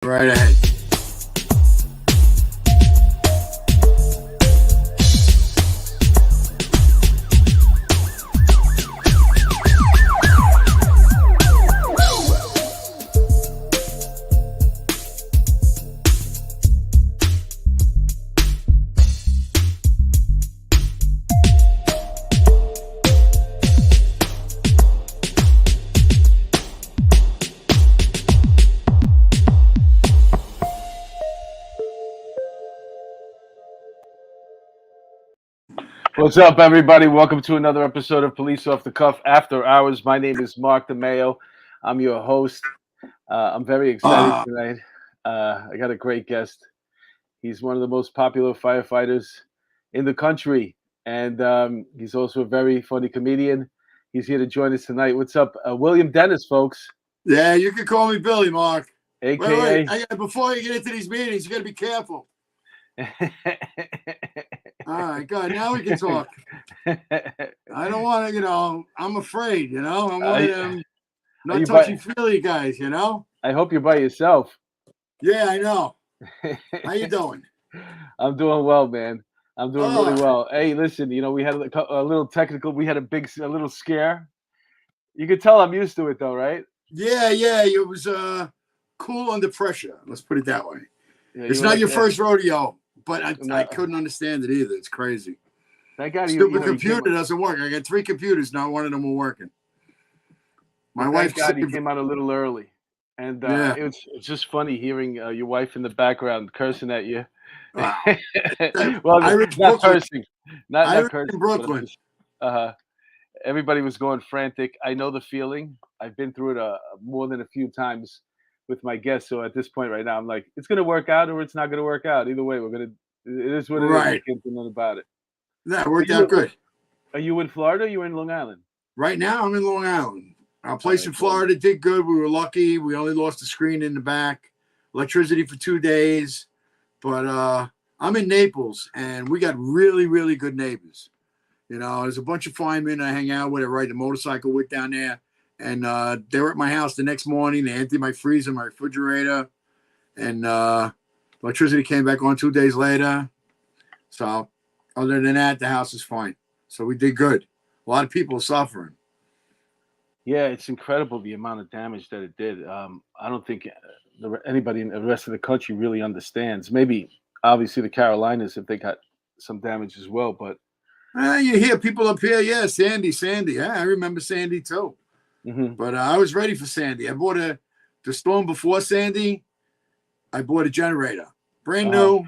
Right ahead. What's up, everybody? Welcome to another episode of Police Off the Cuff After Hours. My name is Mark DeMayo. I'm your host. I'm very excited tonight. I got a great guest. He's one of the most popular firefighters in the country, and he's also a very funny comedian. He's here to join us tonight. What's up, William Denis, folks? Yeah, you can call me Billy, Mark. AKA. Wait. Before you get into these meetings, you got to be careful. All right, good. Now we can talk. I don't want to, I'm afraid, I'm one of them not touchy-feely guys, I hope you're by yourself. Yeah, I know. How you doing? I'm doing well, man. I'm doing really well. Hey, listen, we had a little technical. We had a little scare. You could tell I'm used to it, though, right? Yeah. It was cool under pressure. Let's put it that way. Yeah, it's not your first rodeo, but I couldn't understand it either. It's crazy. That guy, stupid computer doesn't work. I got 3 computers, not one of them were working. My wife said he came out a little early, and it's just funny hearing your wife in the background cursing at you. Well, not cursing, not cursing. In Brooklyn. Everybody was going frantic. I know the feeling. I've been through it more than a few times with my guests. So at this point right now, I'm like, it's gonna work out or it's not gonna work out. Either way, it is what it is. I can't do nothing about it. That worked out good. Are you in Florida or are you in Long Island? Right now, I'm in Long Island. Our place in Florida did good. We were lucky. We only lost the screen in the back. Electricity for 2 days. But I'm in Naples, and we got really, really good neighbors. There's a bunch of firemen I hang out with. I ride the motorcycle with down there. And they were at my house the next morning. They emptied my freezer, my refrigerator. And electricity came back on 2 days later. So other than that, the house is fine. So we did good. A lot of people are suffering. Yeah, it's incredible the amount of damage that it did. I don't think anybody in the rest of the country really understands. Maybe, obviously, the Carolinas, if they got some damage as well. But you hear people up here, Sandy. Yeah, I remember Sandy too. Mm-hmm. But I was ready for Sandy. I bought the storm before Sandy. I bought a generator, brand new,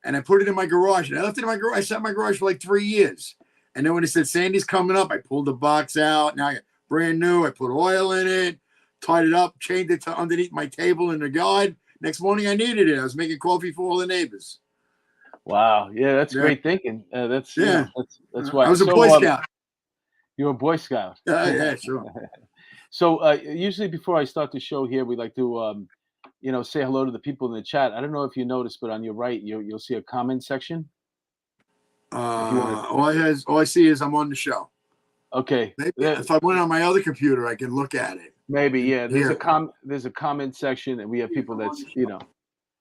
and I put it in my garage. And I left it in my garage. I sat in my garage for like 3 years. And then when it said Sandy's coming up, I pulled the box out. Now I got brand new. I put oil in it, tied it up, chained it to underneath my table in the yard. Next morning, I needed it. I was making coffee for all the neighbors. Wow, yeah, that's great thinking. That's why I was a Boy Scout. You were a Boy Scout. Yeah, sure. So usually before I start the show here, we like to say hello to the people in the chat. I don't know if you noticed, but on your right, you'll see a comment section. All I see is I'm on the show. Okay. Maybe if I went on my other computer, I can look at it. Maybe, yeah. There's a comment section, and we have people that's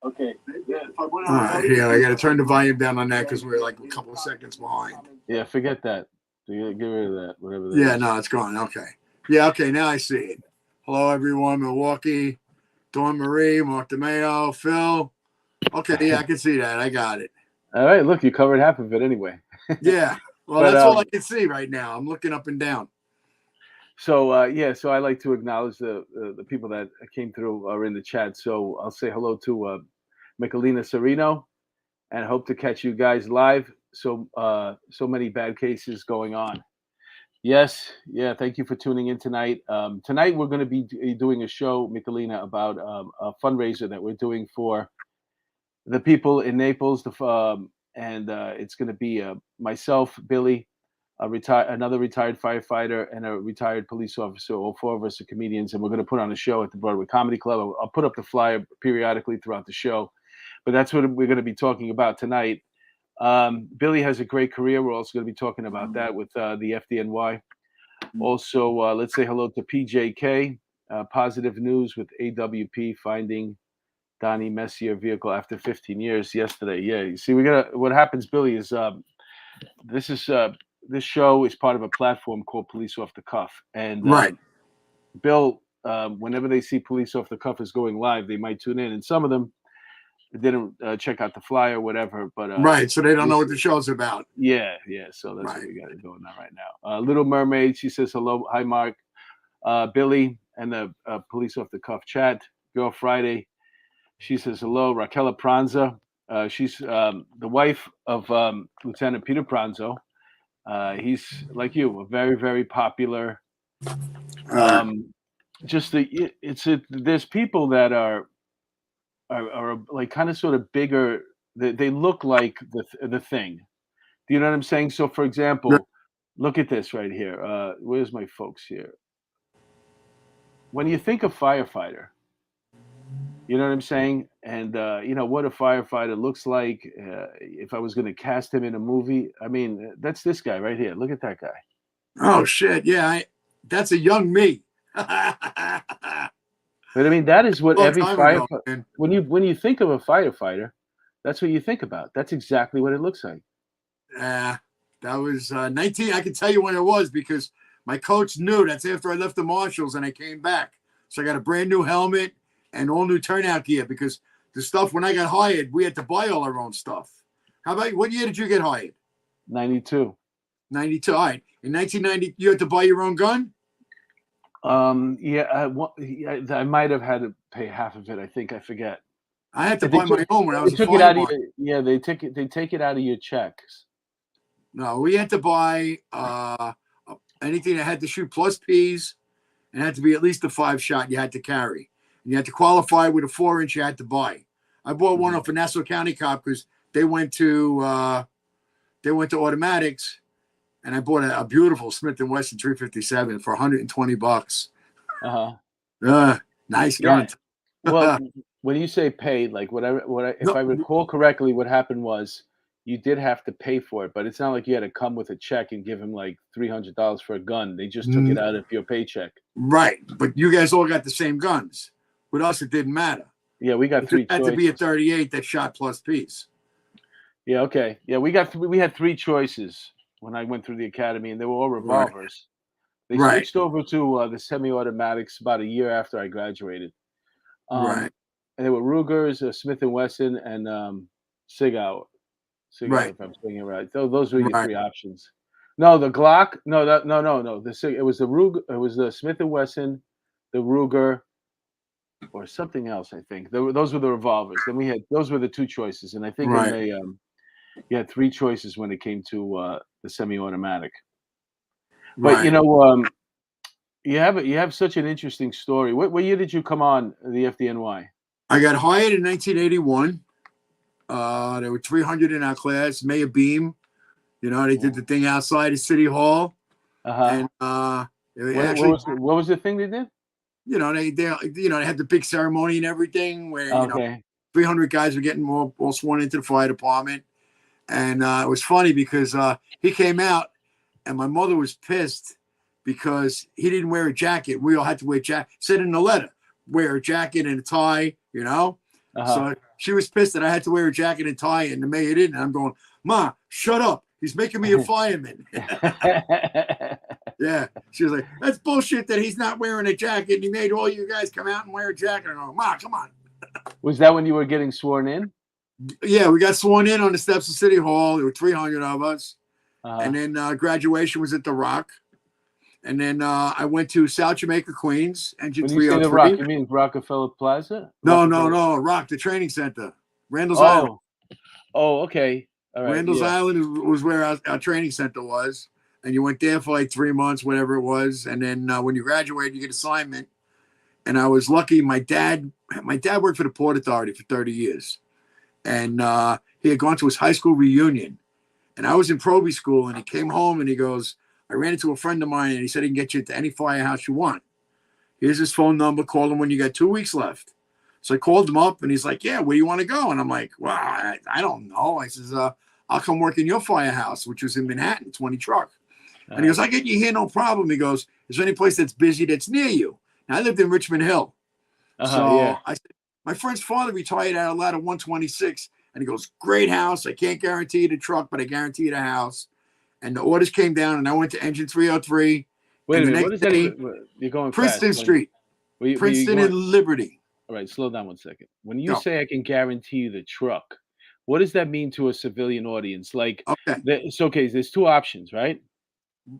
Okay. Yeah, I got to turn the volume down on that because we're like a couple of seconds behind. Yeah, forget that. Get rid of that. Whatever. No, it's gone. Okay. Yeah. Okay. Now I see it. Hello, everyone. Milwaukee, Dawn Marie, Mark DeMayo, Phil. Okay. Yeah, I can see that. I got it. All right. Look, you covered half of it anyway. Yeah. Well, that's all I can see right now. I'm looking up and down. So so I like to acknowledge the people that came through or in the chat. So I'll say hello to Michelina Serino, and hope to catch you guys live. So many bad cases going on. Yes, yeah. Thank you for tuning in tonight. Tonight we're going to be doing a show, Michelina, about a fundraiser that we're doing for the people in Naples. And it's going to be myself, Billy, another retired firefighter, and a retired police officer. All 4 of us are comedians, and we're going to put on a show at the Broadway Comedy Club. I'll put up the flyer periodically throughout the show, but that's what we're going to be talking about tonight. Billy has a great career. We're also going to be talking about that with the FDNY. Also, let's say hello to PJK, Positive News with AWP, finding Donnie Messier vehicle after 15 years yesterday. Yeah, you see, what happens, Billy, is this is this show is part of a platform called Police Off the Cuff, and Right. Bill, whenever they see Police Off the Cuff is going live, they might tune in, and some of them didn't check out the flyer or whatever, but Right. So they don't know what the show's about. yeah, so that's what we got going on right now. Little Mermaid, she says hello, hi Mark, Billy, and the Police Off the Cuff chat. Girl Friday, she says hello. Raquel Pranza, she's the wife of Lieutenant Peter Pranzo. He's like you, a very, very popular. There's people that are like kind of sort of bigger. They look like the thing. Do you know what I'm saying? So, for example, look at this right here. Where's my folks here? When you think of firefighter, you know what I'm saying? And you know what a firefighter looks like. If I was going to cast him in a movie, I mean, that's this guy right here. Look at that guy. Oh shit! Yeah, that's a young me. But I mean, that is what every firefighter. When you think of a firefighter, that's what you think about. That's exactly what it looks like. That was 19. I can tell you when it was because my coach knew. That's after I left the Marshals and I came back. So I got a brand new helmet and all new turnout gear because the stuff when I got hired, we had to buy all our own stuff. How about you? What year did you get hired? 92. 92. All right. In 1990, you had to buy your own gun? I might have had to pay half of it. I think I forget. I had to buy my own when I was a took it out of your, they take it out of your checks. No, we had to buy anything that had to shoot plus Ps and had to be at least a 5-shot you had to carry. And you had to qualify with a 4-inch you had to buy. I bought one off a Nassau County cop because they went to automatics, and I bought a beautiful Smith & Wesson 357 for $120. Nice gun. Well, when you say paid, like if I recall correctly, what happened was you did have to pay for it, but it's not like you had to come with a check and give him like $300 for a gun. They just took it out of your paycheck. Right, but you guys all got the same guns. With us, it didn't matter. Yeah, we got three. It had to be a 38 that shot plus piece. Yeah, okay. Yeah, we had 3 choices when I went through the academy, and they were all revolvers. They switched over to the semi-automatics about a year after I graduated. And they were Rugers, Smith & Wesson, and Sig Sauer, if I'm saying it right. Those were your 3 options. No, the Glock. No. It was the Ruger. It was the Smith & Wesson, the Ruger, or something else. I think those were the revolvers. Then those were the 2 choices, and I think you had 3 choices when it came to the semi-automatic. But you know, you have such an interesting story. What year did you come on the FDNY? I got hired in 1981. There were 300 in our class. Mayor Beam, you know, they did the thing outside of City Hall. And what was the thing they did? You know, they had the big ceremony and everything where you know 300 guys were getting all sworn into the fire department. And it was funny because he came out and my mother was pissed because he didn't wear a jacket. We all had to wear jacket. Said in the letter, wear a jacket and a tie, you know. So she was pissed that I had to wear a jacket and tie, and the mayor didn't. And I'm going, Ma, shut up. He's making me a fireman. Yeah. She was like, that's bullshit that he's not wearing a jacket and he made all you guys come out and wear a jacket. And I'm going, Ma, come on. Was that when you were getting sworn in? Yeah, we got sworn in on the steps of City Hall. There were 300 of us. And then graduation was at the Rock. And then I went to South Jamaica, Queens, Engine 303. When you say the Rock, you mean Rockefeller Plaza? No, Rock, the training center. Randall's Island. Oh, okay. All right. Randall's Island was where our training center was. And you went there for like 3 months, whatever it was. And then when you graduate, you get assignment. And I was lucky. My dad worked for the Port Authority for 30 years. And he had gone to his high school reunion. And I was in probie school, and he came home and he goes, I ran into a friend of mine, and he said he can get you into any firehouse you want. Here's his phone number. Call him when you got 2 weeks left. So I called him up, and he's like, yeah, where do you want to go? And I'm like, well, I don't know. I says, I'll come work in your firehouse, which was in Manhattan, 20 truck. And he goes, I get you here, no problem. He goes, is there any place that's busy that's near you? Now, I lived in Richmond Hill. I said, My friend's father retired at a ladder 126, and he goes, "Great house. I can't guarantee you the truck, but I guarantee you the house." And the orders came down, and I went to engine 303. Wait And a the minute. What next is that day, even? You're going Princeton fast. Street, When you Princeton going, and Liberty. all right, slow down one second. When you Go. say I can guarantee you the truck, what does that mean to a civilian audience? Like, Okay. it's okay. There's two options, right?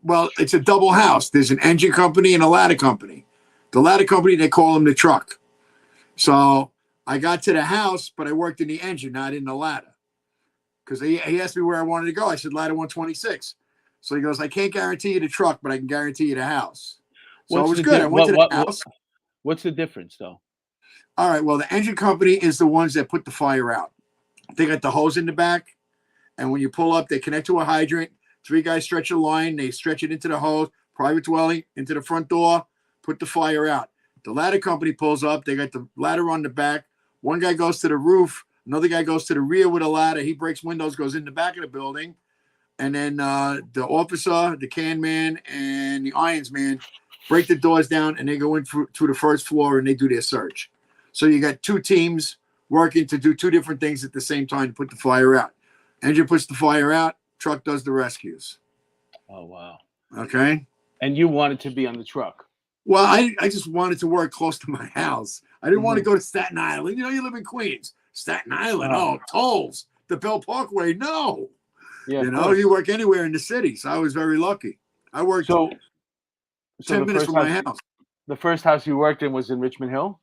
Well, it's a double house. There's an engine company and a ladder company. The ladder company, they call them the truck. So I got to the house, but I worked in the engine, not in the ladder. Because he asked me where I wanted to go. I said ladder 126. So he goes, "I can't guarantee you the truck, but I can guarantee you the house." So it was good. I went to the house. What's the difference, though? All right. Well, the engine company is the ones that put the fire out. They got the hose in the back. And when you pull up, they connect to a hydrant. 3 guys stretch a line. They stretch it into the hose, private dwelling, into the front door, put the fire out. The ladder company pulls up. They got the ladder on the back. One guy goes to the roof. Another guy goes to the rear with a ladder. He breaks windows, goes in the back of the building. And then the officer, the can man, and the irons man break the doors down, and they go in to the first floor, and they do their search. So you got 2 teams working to do 2 different things at the same time to put the fire out. Engine puts the fire out. Truck does the rescues. Oh, wow. Okay. And you wanted to be on the truck? Well, I just wanted to work close to my house. I didn't want to go to Staten Island. You know, you live in Queens. Staten Island, tolls. The Bell Parkway, no. Yeah, you know, you work anywhere in the city. So I was very lucky. I worked 10 minutes from my house. The first house you worked in was in Richmond Hill?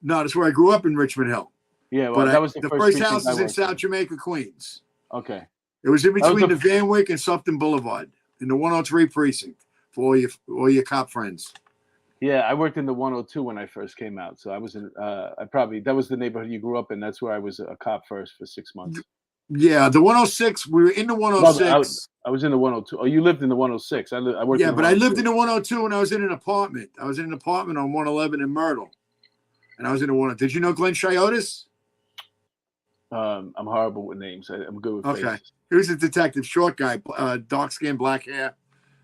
No, that's where I grew up, in Richmond Hill. Yeah, well, that was the first house is in South Jamaica, Queens. Okay. It was in between the Van Wyck and Sufton Boulevard in the 103 precinct for all your cop friends. Yeah, I worked in the 102 when I first came out. So I was in, that was the neighborhood you grew up in. That's where I was a cop first for 6 months. Yeah, the 106, we were in the 106. No, I was in the 102. Oh, you lived in the 106. I worked Yeah, but I lived in the 102 when I was in an apartment. I was in an apartment on 111 in Myrtle. And I was in the 102. Did you know Glenn Chiotis? I'm horrible with names. I'm good with faces. He was a detective, short guy, dark skin, black hair.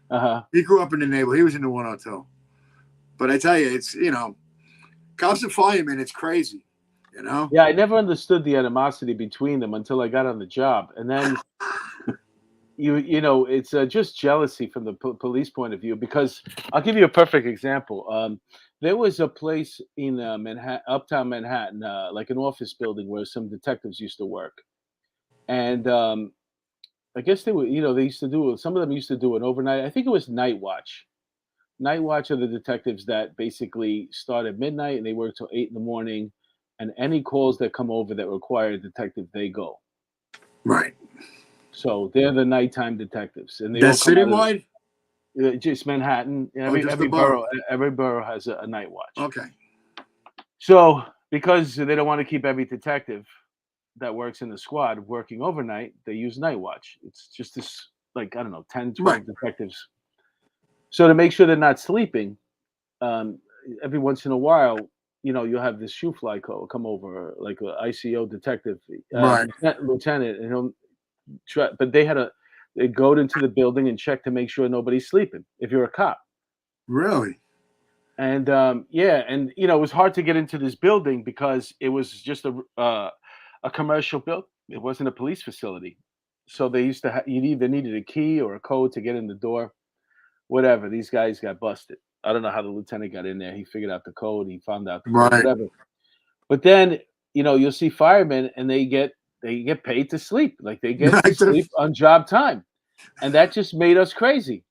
Uh-huh. He grew up in the neighborhood. He was in the 102. But I tell you, it's, you know, cops and firemen, it's crazy, you know? Yeah, I never understood the animosity between them until I got on the job. And then, you know, it's just jealousy from the police point of view, because I'll give you a perfect example. There was a place in Manhattan, uptown Manhattan, like an office building where some detectives used to work. And I guess they were, you know, they used to do, some of them used to do an overnight. I think it was night watch. Night watch are the detectives that basically start at midnight and they work till 8 in the morning. And any calls that come over that require a detective, they go. Right. So they're the nighttime detectives. And they That's citywide? Just Manhattan. Every borough has a night watch. Okay. So because they don't want to keep every detective that works in the squad working overnight, they use night watch. It's just this, like, I don't know, 10, 12 detectives. So to make sure they're not sleeping, every once in a while, you know, you'll have this shoe fly come over, like an ICO detective, lieutenant, and he'll try, but they go into the building and check to make sure nobody's sleeping if you're a cop. Really? And yeah, and you know, it was hard to get into this building because it was just a commercial building. It wasn't a police facility. So they used to you either needed a key or a code to get in the door. Whatever, these guys got busted. I don't know how the lieutenant got in there. He figured out the code. He found out the code, whatever. But then, you know, you'll see firemen and they get paid to sleep. Like they get to sleep on job time. And that just made us crazy.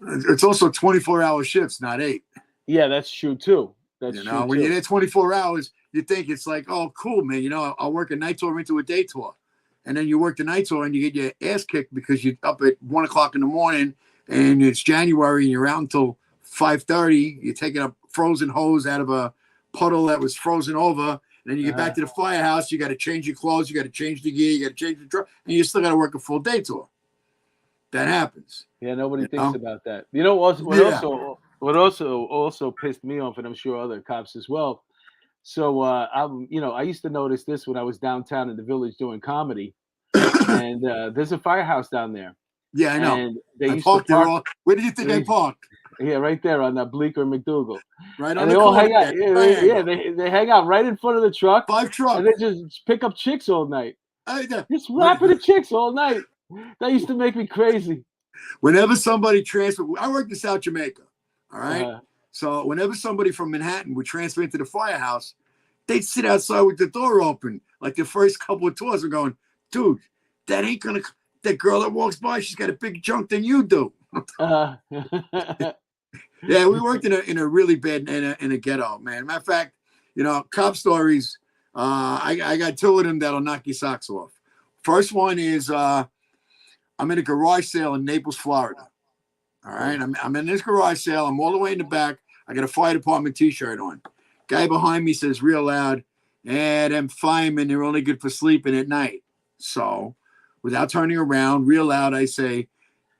It's also 24-hour shifts, not 8. Yeah, that's true too. That's true. When you're there 24 hours, you think it's like, oh, cool, man. You know, I'll work a night tour into a day tour. And then you work the night tour and you get your ass kicked because you're up at 1 o'clock in the morning and it's January and you're out until 5:30. You're taking a frozen hose out of a puddle that was frozen over. And then you get back to the firehouse. You got to change your clothes. You got to change the gear. You got to change the truck. And you still got to work a full day tour. That happens. Yeah, nobody thinks about that. You know, what also pissed me off, and I'm sure other cops as well. So, I used to notice this when I was downtown in the Village doing comedy. And there's a firehouse down there. Yeah, I know. And they I used parked to park. there. Where did you think I parked? Yeah, right there on Bleecker and McDougal. Right on And they the all corner hang out. there. Yeah, Triangle. they hang out right in front of the truck, 5 and truck. they just pick up chicks all night. Just When- rapping to chicks all night. That used to make me crazy. Whenever somebody transferred, I worked in South Jamaica. All right. Uh-huh. So whenever somebody from Manhattan would transfer into the firehouse, they'd sit outside with the door open. Like the first couple of tours, I'm going, dude, that ain't gonna. That girl that walks by, she's got a big junk than you do. Uh-huh. Yeah, we worked in a really bad in a ghetto, man. Matter of fact, cop stories. I got 2 of them that'll knock your socks off. First one is I'm in a garage sale in Naples, Florida. All right, I'm in this garage sale. I'm all the way in the back. I got a fire department T-shirt on. Guy behind me says real loud, them firemen, they're only good for sleeping at night. So, without turning around, real loud, I say,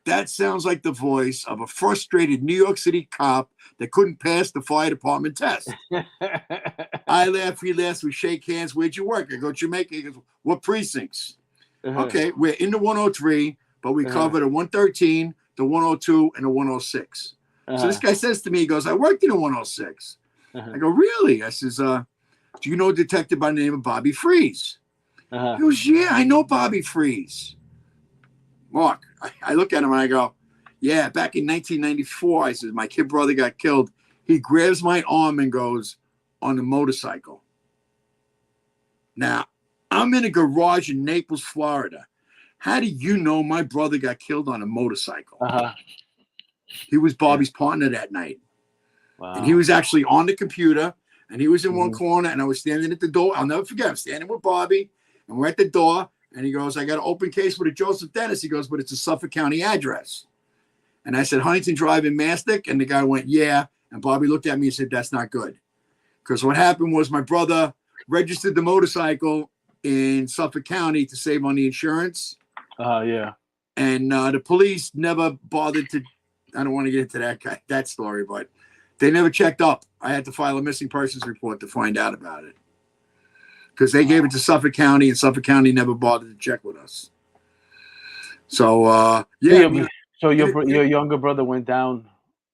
that sounds like the voice of a frustrated New York City cop that couldn't pass the fire department test. I laugh, he laughs, we shake hands. Where'd you work? I go, Jamaica. He goes, what precincts? Okay, we're in the 103, but we cover the 113, the 102, and the 106. So this guy says to me, he goes, I worked in the 106. I go, really? I says, do you know a detective by the name of Bobby Freeze? He goes, yeah, I know Bobby Freeze. Mark, I look at him and I go, yeah, back in 1994, I said, my kid brother got killed. He grabs my arm and goes, on a motorcycle. Now, I'm in a garage in Naples, Florida. How do you know my brother got killed on a motorcycle? He was Bobby's partner that night. Wow. And he was actually on the computer, and he was in one corner, and I was standing at the door. I'll never forget. I'm standing with Bobby, and we're at the door, and he goes, I got an open case with a Joseph Dennis. He goes, but it's a Suffolk County address. And I said, Huntington Drive in Mastic? And the guy went, yeah. And Bobby looked at me and said, that's not good. Because what happened was my brother registered the motorcycle in Suffolk County to save on the insurance. Yeah. And the police never bothered to, I don't want to get into that story, but they never checked up. I had to file a missing persons report to find out about it. Because they gave it to Suffolk County, and Suffolk County never bothered to check with us. So, yeah. So your younger brother went down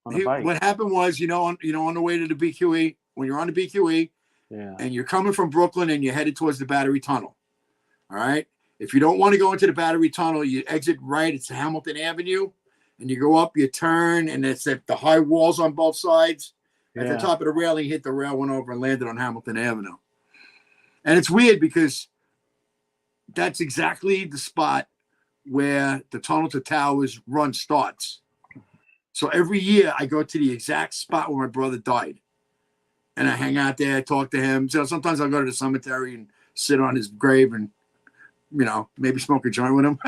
on a bike. What happened was, on the way to the BQE, when you're on the BQE, and you're coming from Brooklyn and you're headed towards the Battery Tunnel, all right? If you don't want to go into the Battery Tunnel, you exit right. It's Hamilton Avenue, and you go up, you turn, and it's at the high walls on both sides. At the top of the railing, hit the rail, went over, and landed on Hamilton Avenue. And it's weird because that's exactly the spot where the Tunnel to Towers run starts. So every year I go to the exact spot where my brother died. And I hang out there, talk to him. So sometimes I'll go to the cemetery and sit on his grave and, maybe smoke a joint with him.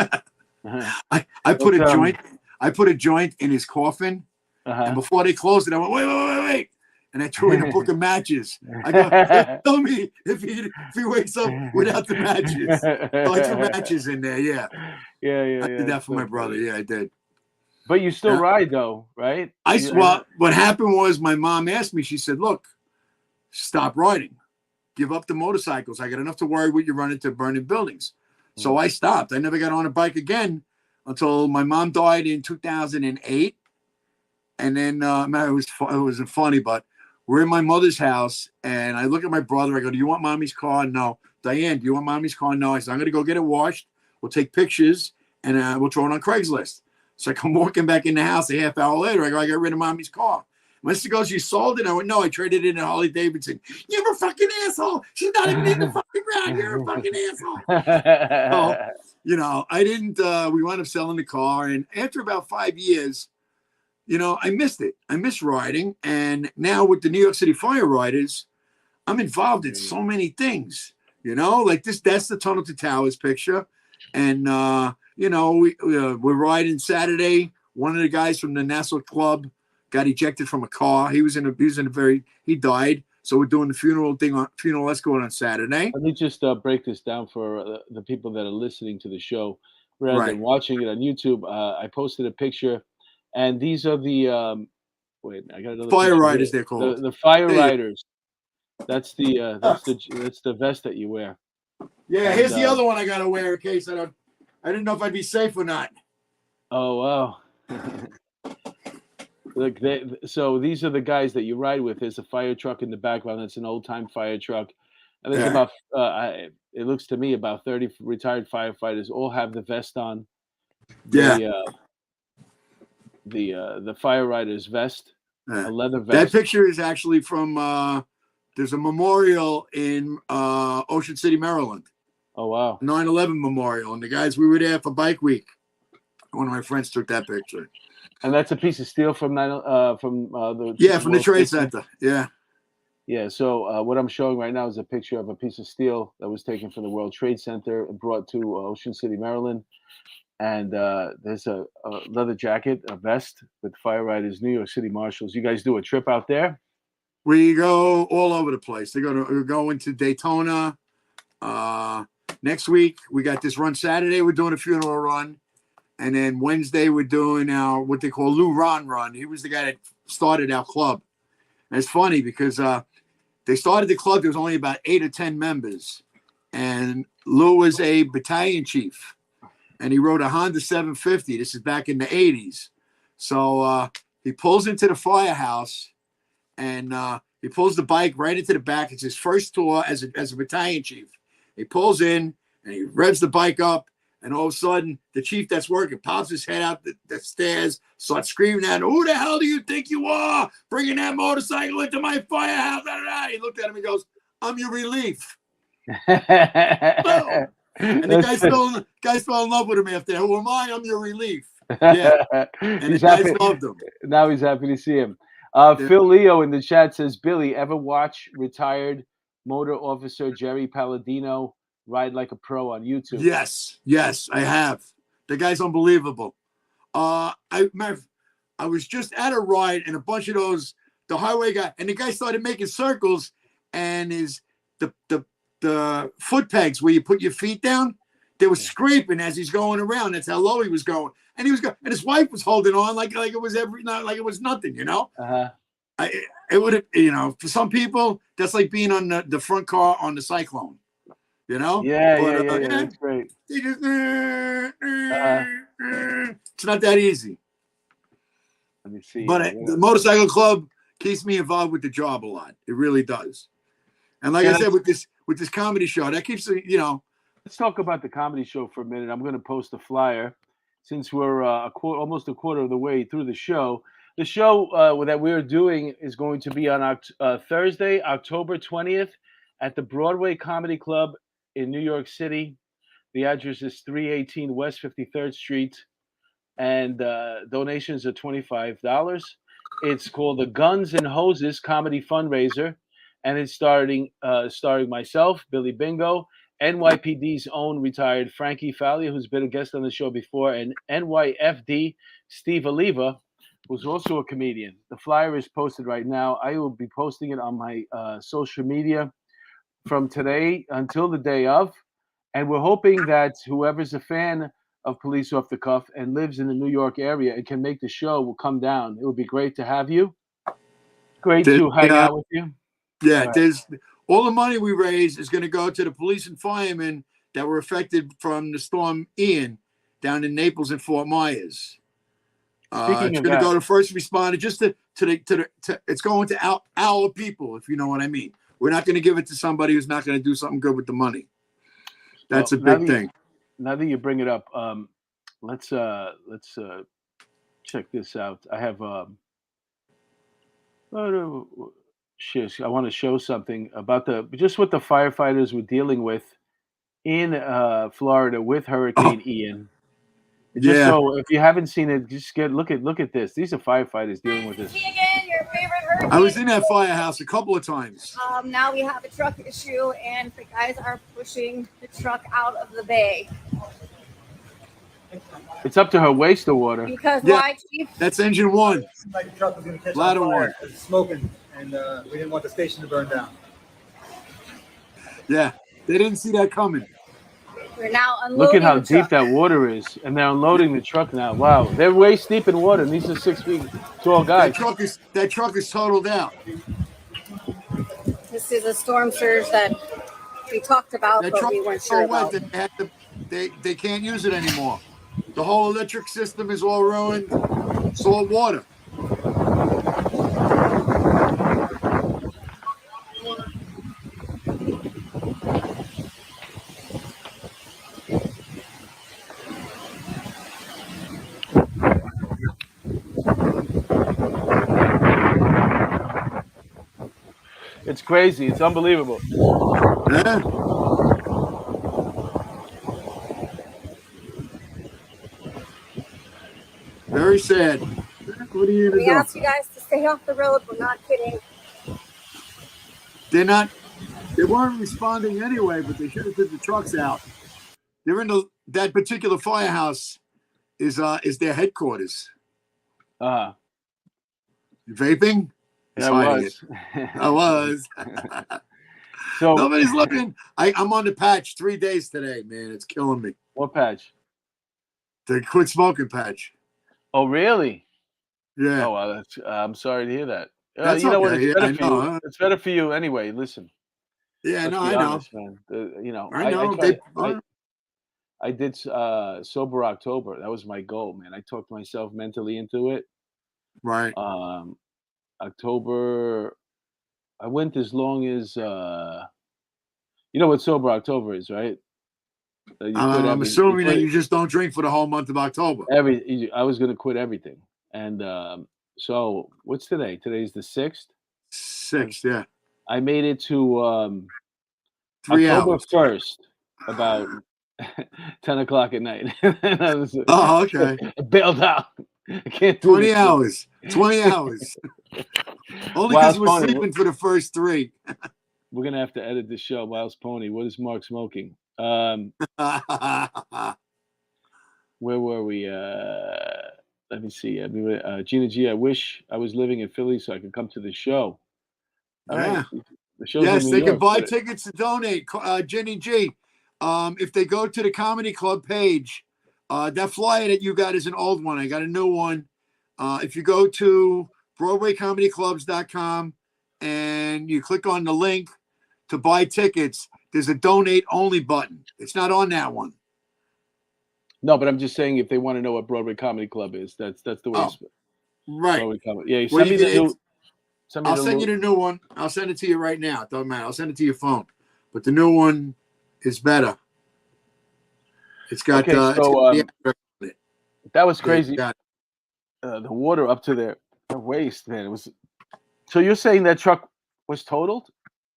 I put a joint in his coffin. And before they closed it, I went, wait. And I threw in a book of matches. I go, tell me if he wakes up without the matches. So I threw matches in there, yeah. Yeah. I did that for my brother. Yeah, I did. But you still ride though, right? What happened was my mom asked me, she said, look, stop riding. Give up the motorcycles. I got enough to worry with you running to burning buildings. So I stopped. I never got on a bike again until my mom died in 2008. And then it wasn't funny, but we're in my mother's house, and I look at my brother. I go, do you want mommy's car? No. Diane, do you want mommy's car? No. I said, I'm going to go get it washed. We'll take pictures, and we'll throw it on Craigslist. So I come walking back in the house a half hour later. I go, I got rid of mommy's car. My sister goes, you sold it? I went, no, I traded it in a Harley Davidson. You're a fucking asshole. She's not even in the fucking ground. You're a fucking asshole. So, I didn't, we wound up selling the car. And after about 5 years, I missed it. I miss riding. And now with the New York City Firefighters, I'm involved in so many things, like that's the Tunnel to Towers picture. And, we're riding Saturday. One of the guys from the Nassau Club got ejected from a car. He died. So we're doing the funeral escort on Saturday. Let me just break this down for the people that are listening to the show rather than watching it on YouTube. I posted a picture. And these are the I got another fire riders. They're called the fire riders. That's the vest that you wear. Yeah, here's the other one I gotta wear in case I didn't know if I'd be safe or not. Oh wow. Like so these are the guys that you ride with. There's a fire truck in the background. That's an old time fire truck, and there's Yeah. about it looks to me about 30 retired firefighters. All have the vest on. Yeah. The fire rider's vest, Yeah. a leather That vest. picture is actually from there's a memorial in Ocean City, Maryland. Oh wow. 9/11 memorial, and the guys, we were there for Bike Week. One of my friends took that picture. And that's a piece of steel from the from the World Trade Center. Yeah. Yeah. So what I'm showing right now is a picture of a piece of steel that was taken from the World Trade Center and brought to Ocean City, Maryland. And there's a leather jacket, a vest with Fire Riders, New York City Marshals. You guys do a trip out there? We go all over the place. We're going to Daytona. Next week we got this run. Saturday we're doing a funeral run. And then Wednesday, we're doing our what they call Lou Ron Run. He was the guy that started our club. And it's funny because they started the club. There was only about 8 or 10 members. And Lou was a battalion chief. And he rode a Honda 750. This is back in the 80s. So he pulls into the firehouse. And he pulls the bike right into the back. It's his first tour as a battalion chief. He pulls in, and he revs the bike up. And all of a sudden, the chief that's working pops his head out the stairs, starts screaming at him, "Who the hell do you think you are? Bringing that motorcycle into my firehouse?" He looked at him and goes, "I'm your relief." And the guys fell in love with him after that. "Who am I? I'm your relief." Yeah. And the guys loved him. Now he's happy to see him. Phil Leo in the chat says, Billy, ever watch retired motor officer Jerry Palladino ride like a pro on YouTube? Yes, I have. The guy's unbelievable. I was just at a ride, and a bunch of the highway guy, and the guy started making circles, and the foot pegs where you put your feet down, they were scraping as he's going around. That's how low he was going, and he was going, and his wife was holding on like it was like it was nothing, you know. It would have, for some people, that's like being on the front car on the Cyclone. You know? Yeah, that's great. It's not that easy. Let me see. But the motorcycle club keeps me involved with the job a lot. It really does. And like I said, with this comedy show, that keeps Let's talk about the comedy show for a minute. I'm going to post a flyer since we're almost a quarter of the way through the show. The show that we're doing is going to be on Thursday, October 20th at the Broadway Comedy Club in New York City. The address is 318 West 53rd Street, and donations are $25. It's called the Guns and Hoses Comedy Fundraiser, and it's starring myself, Billy Bingo, NYPD's own retired Frankie Fowler, who's been a guest on the show before, and NYFD Steve Oliva, who's also a comedian. The flyer is posted right now. I will be posting it on my social media from today until the day of, and we're hoping that whoever's a fan of Police Off the Cuff and lives in the New York area and can make the show will come down. It would be great to have you. Great to hang out with you. Yeah, there's all the money we raise is going to go to the police and firemen that were affected from the storm Ian down in Naples and Fort Myers. It's going to go to first responder, just it's going to our people, if you know what I mean. We're not going to give it to somebody who's not going to do something good with the money. That's a big thing. Now that you bring it up, let's check this out. I have I want to show something about what the firefighters were dealing with in Florida with Hurricane Ian. So if you haven't seen it, just look at this. These are firefighters dealing with this. Again, your favorite hurricane. I was in that firehouse a couple of times. Now we have a truck issue, and the guys are pushing the truck out of the bay. It's up to her waist of water. Because why, Chief? That's engine one. It seemed like the truck was going to catch on fire. It was smoking, and we didn't want the station to burn down. Yeah, they didn't see that coming. We're now unloading. Look at how deep that water is, and they're unloading the truck now. Wow, they're waist deep in water, and these are 6 feet tall guys. That truck is totaled out. This is a storm surge that we talked about, but we weren't sure about. They can't use it anymore. The whole electric system is all ruined. It's all water. crazy. It's unbelievable. Yeah. Very sad. What are you We gonna asked you guys to stay off the road. We're not kidding. do? They weren't responding anyway, but they should have took the trucks out. They're in that particular firehouse is their headquarters. Vaping? He's I hiding was. it. I was. So Nobody's looking. I'm on the patch 3 days today, man. It's killing me. what patch? The quit smoking patch. Oh, really? Yeah. Oh, well, that's, I'm sorry to hear that. That's You know what? okay. It's better I for know, you. huh? It's better for you anyway. Listen, Yeah, let's no, be I know. honest, man. You know, I know. I did sober October. That was my goal, man. I talked myself mentally into it. Right. October, I went as long as you know what sober October is, right? You quit I'm every, you assuming that quit you just don't drink for the whole month of October. I was going to quit everything, and so what's today? Today's the 6th. 6, yeah. I made it to 3 October hours. 1st, about 10 o'clock at night. And I was, Oh, okay. I bailed out. I can't do 20 this. hours. 20 hours. Only because Wild we're Pony, sleeping for the first 3. we're gonna have to edit the show. Miles Pony, what is Mark smoking? Where were we? Let me see. Gina G, I wish I was living in Philly so I could come to the show. All Yeah. right. The show's Yes, in New they can York. buy tickets to donate. Jenny G, if they go to the Comedy Club page, that flyer that you got is an old one. I got a new one. If you go to BroadwayComedyClubs.com and you click on the link to buy tickets, there's a donate only button. It's not on that one. No, but I'm just saying if they want to know what Broadway Comedy Club is, that's the way. Oh, right. Broadway Comedy. Yeah, you Well, send me the new. I'll send you the new one. I'll send it to you right now. It doesn't matter. I'll send it to your phone. But the new one is better. It's got that was crazy. Yeah, The water up to their waist, man. It was. So you're saying that truck was totaled?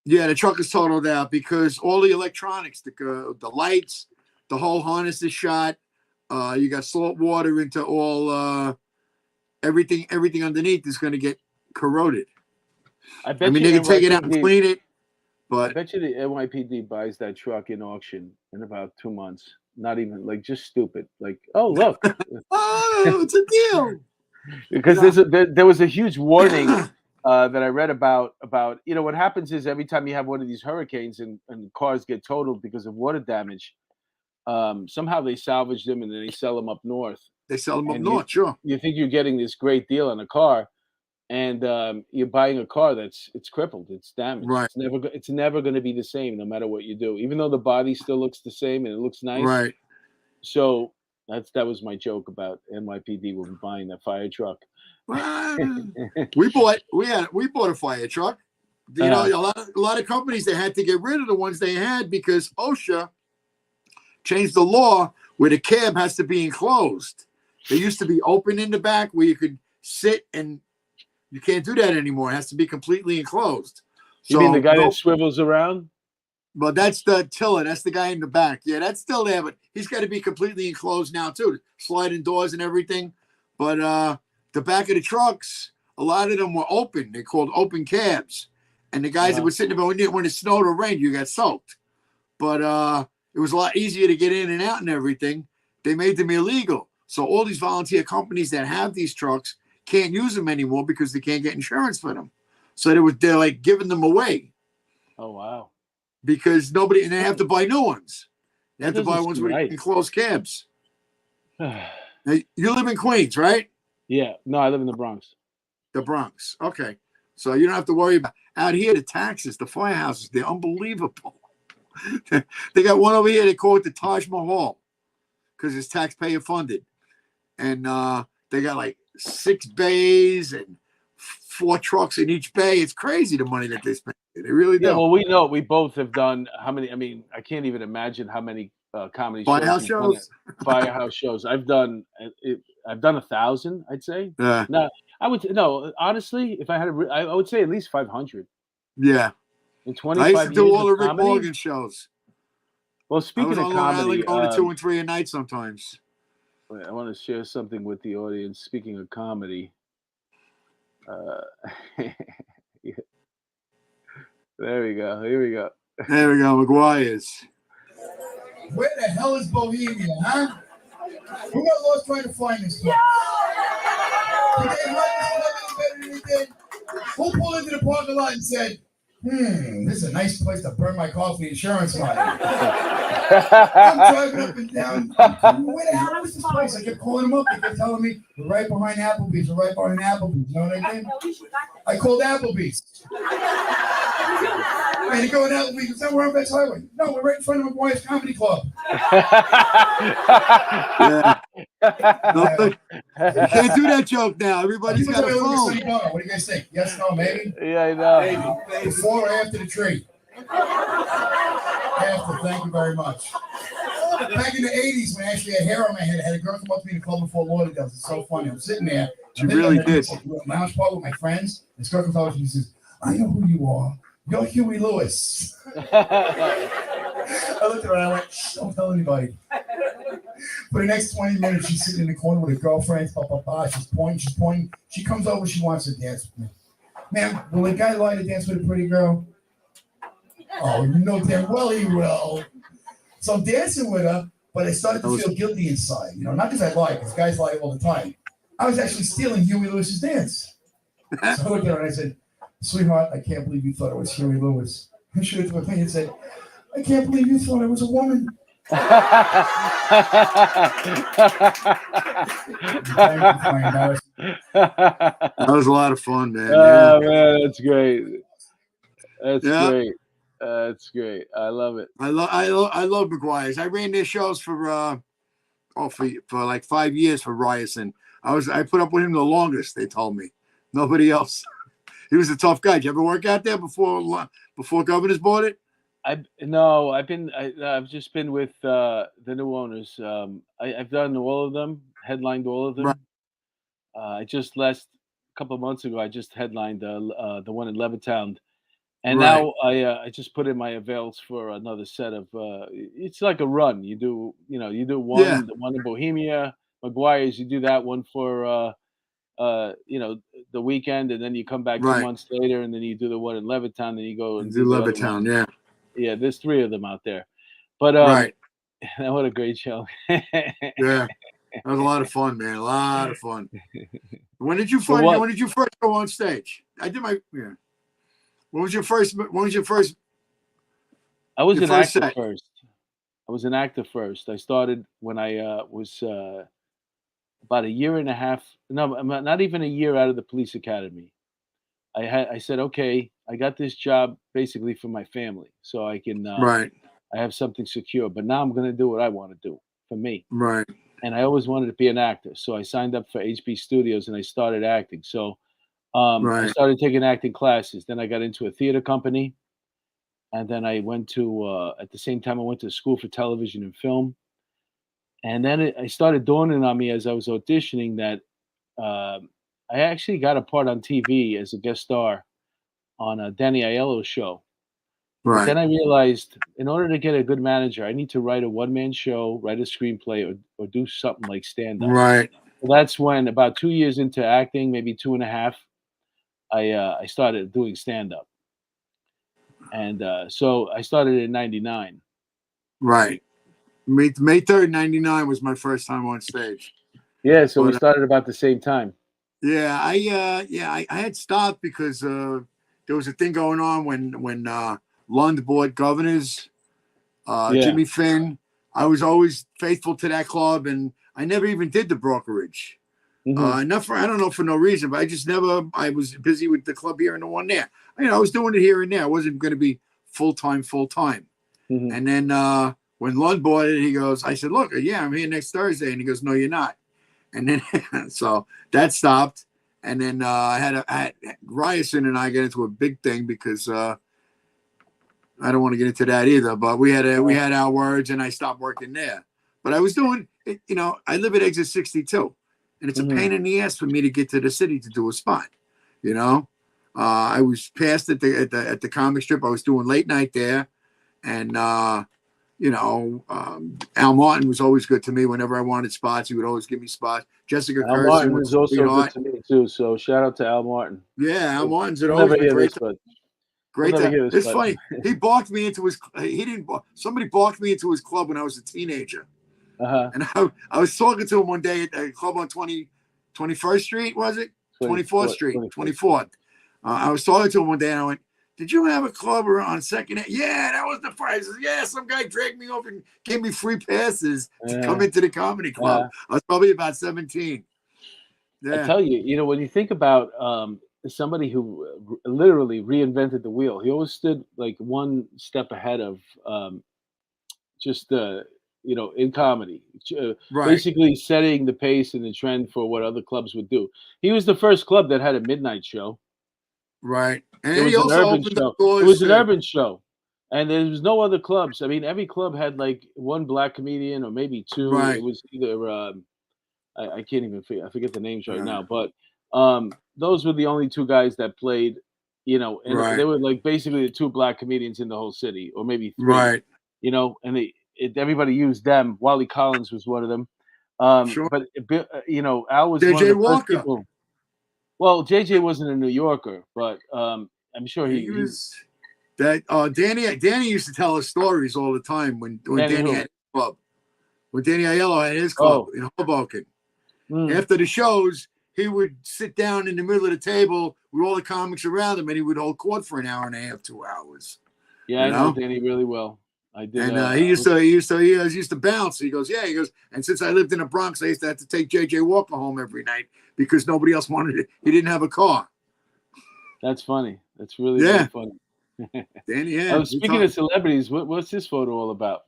yeah, the truck is totaled out because all the electronics, the lights, the whole harness is shot. You got salt water into all everything underneath is going to get corroded. I mean, they can take it out and clean it, but I bet you the NYPD buys that truck in auction in about 2 months. Not even like just stupid. Like, oh look, oh, it's a deal. Because there was a huge warning that I read about what happens is every time you have one of these hurricanes and cars get totaled because of water damage, somehow they salvage them and then they sell them up north. They sell them up north, sure. You think you're getting this great deal on a car, and you're buying a car it's crippled, it's damaged. Right. It's never going to be the same no matter what you do, even though the body still looks the same and it looks nice. Right. So that was my joke about NYPD will be buying that fire truck. we bought a fire truck. You know, a lot of companies, they had to get rid of the ones they had because OSHA changed the law where the cab has to be enclosed. They used to be open in the back where you could sit, and you can't do that anymore. It has to be completely enclosed. You mean the guy that swivels around? Well, that's the tiller. That's the guy in the back. Yeah, that's still there, but he's got to be completely enclosed now too. Sliding doors and everything. But the back of the trucks, a lot of them were open. They're called open cabs. And the guys that were sitting there, when it snowed or rained, you got soaked. But it was a lot easier to get in and out and everything. They made them illegal. So all these volunteer companies that have these trucks can't use them anymore because they can't get insurance for them. So they're like giving them away. Oh, wow. Because and they have to buy new ones. They have to buy ones with right. enclosed cabs. Now, you live in Queens, right? Yeah. No, I live in the Bronx. The Bronx. Okay. So you don't have to worry about out here, the taxes, the firehouses, they're unbelievable. They got one over here, they call it the Taj Mahal because it's taxpayer funded. And they got like 6 bays and 4 trucks in each bay. It's crazy the money that they spend. They really do. Yeah, well, we know we both have done how many. I mean, I can't even imagine how many comedy Firehouse shows. Firehouse shows. I've done 1,000. I'd say. Yeah. No, honestly, if I had I would say at least 500. Yeah. In I 25 used to do years all the of Rick comedy? Morgan shows. Well, I speaking was of on Long comedy, Island going to 2 and 3 a night sometimes. I want to share something with the audience. Speaking of comedy, uh, yeah, there we go. Here we go. There we go, McGuire's. Where the hell is Bohemia, huh? Who got lost trying to find this place? Did they run this club any better than they did? Who pulled into the parking lot and said, this is a nice place to burn my car for the insurance money? I'm driving up and down. Where the hell is this place? I kept calling them up. They kept telling me, we're right behind Applebee's. We're right behind Applebee's. You know what I did? I called Applebee's. Man, you go in Applebee's. It's not we're on Bex Highway. No, we're right in front of McGuire's Comedy Club. Yeah. No, you can't do that joke now. Everybody's got a phone. What do you guys think? Yes, no, maybe? Yeah, I know. Maybe. Before or after the tree? After, thank you very much. Back in the 80s, when I actually had hair on my head, I had a girl come up to me in the club before Laura does. It's so funny. I'm sitting there. She really did. Lounge party with my friends. This girl comes over and she says, I know who you are. You're Huey Lewis. I looked at her and I went, shh, don't tell anybody. For the next 20 minutes, she's sitting in the corner with her girlfriend. She's pointing. She comes over, she wants to dance with me. Man, will a guy lie to dance with a pretty girl? Oh, you know damn well he will. So I'm dancing with her, but I started to feel guilty inside. You know, not because I lie, because guys lie all the time. I was actually stealing Huey Lewis's dance. So I looked at her and I said, sweetheart, I can't believe you thought it was Huey Lewis. And she looked at me and said, I can't believe you thought I was a woman. That was a lot of fun, man. Oh, man, that's great. That's great. That's great. I love it. I love McGuire's. I ran their shows for like 5 years for Ryerson. I put up with him the longest. They told me, nobody else. He was a tough guy. Did you ever work out there before Governors bought it? I've just been with the new owners. I've done all of them, headlined all of them. Right. I just a couple of months ago, I just headlined the one in Levittown, and Right. now I just put in my avails for another set of. It's like a run. You do one, Yeah. the one in Bohemia, McGuire's. You do that one for the weekend, and then you come back 2 Right. months later, and then you do the one in Levittown, then you go and Do the other Levittown, one. yeah. Yeah, there's 3 of them out there. But Right. what a great show. Yeah. That was a lot of fun, man. A lot of fun. When did you So when did you first go on stage? I did When was your first I was your an first actor set? first. I was an actor first. I started when I was about a year and a half. No, not even a year out of the police academy. I said, okay, I got this job basically for my family, so I can Right. I have something secure. But now I'm going to do what I want to do for me. Right. And I always wanted to be an actor, so I signed up for HB Studios and I started acting. So I Right. started taking acting classes. Then I got into a theater company, and then I went to at the same time I went to school for television and film. And then I started dawning on me as I was auditioning that I actually got a part on TV as a guest star on a Danny Aiello's show. But then Right. I realized in order to get a good manager, I need to write a one-man show, write a screenplay, or do something like stand-up. Right. So that's when, about 2 years into acting, maybe 2.5, I started doing stand-up. And so I started in '99. Right. May 3rd, 99 was my first time on stage. Yeah, so we But, started about the same time. Yeah, I had stopped because there was a thing going on when Lund bought Governors, Yeah. Jimmy Finn. I was always faithful to that club, and I never even did the brokerage. Mhm. I don't know, for no reason, but I was busy with the club here and the one there. I was doing it here and there. I wasn't going to be full time. Mhm. And then when Lund bought it, he goes, I said, look, yeah, I'm here next Thursday. And he goes, no, you're not. And then so that stopped. And then I had Ryerson and I get into a big thing because I don't want to get into that either. But we had our words, and I stopped working there. But I was doing it. I live at exit 62, and it's a pain in the ass for me to get to the city to do a spot. I was passed at the comic strip. I was doing late night there, and Al Martin was always good to me. Whenever I wanted spots, he would always give me spots. Jessica Al Kirsten Martin was is a also sweetheart. good to me too. So shout out to Al Martin. Yeah, Al Martin's He'll always never been hear great. this, but Great. never hear this, It's but funny. He balked me into his. He didn't. Somebody balked me into his club when I was a teenager, and I was talking to him one day at a club on 21st Street. Was it 24th Street? 24th. I was talking to him one day, and I went, "Did you have a club on Second?" Yeah, that was the price. Yeah, some guy dragged me off and gave me free passes to come into the comedy club. I was probably about 17. I Yeah. tell you, when you think about somebody who literally reinvented the wheel, he always stood like one step ahead of just in comedy, Right. basically setting the pace and the trend for what other clubs would do. He was the first club that had a midnight show. Right. And It was he an also urban opened show. up doors. It was an to- urban show, and there was no other clubs. I mean, every club had like one black comedian or maybe two. Right. It was either I can't even I forget the names right Yeah. now, but those were the only two guys that played, and Right. they were like basically the two black comedians in the whole city, or maybe three, Right. and everybody used them. Wally Collins was one of them. Sure. But Al was one of JJ the first Walker. people. Well, JJ wasn't a New Yorker, but I'm sure He was that. Danny used to tell us stories all the time when Danny Danny who? had his club. When Danny Aiello had his club Oh. in Hoboken. Mm. After the shows, he would sit down in the middle of the table with all the comics around him, and he would hold court for an hour and a half, 2 hours. Yeah, I know Danny really well. I did. And he used to bounce. He goes, and since I lived in the Bronx, I used to have to take JJ Walker home every night because nobody else wanted it. He didn't have a car. That's funny. That's really funny. Danny, yeah. Speaking of celebrities, what's this photo all about?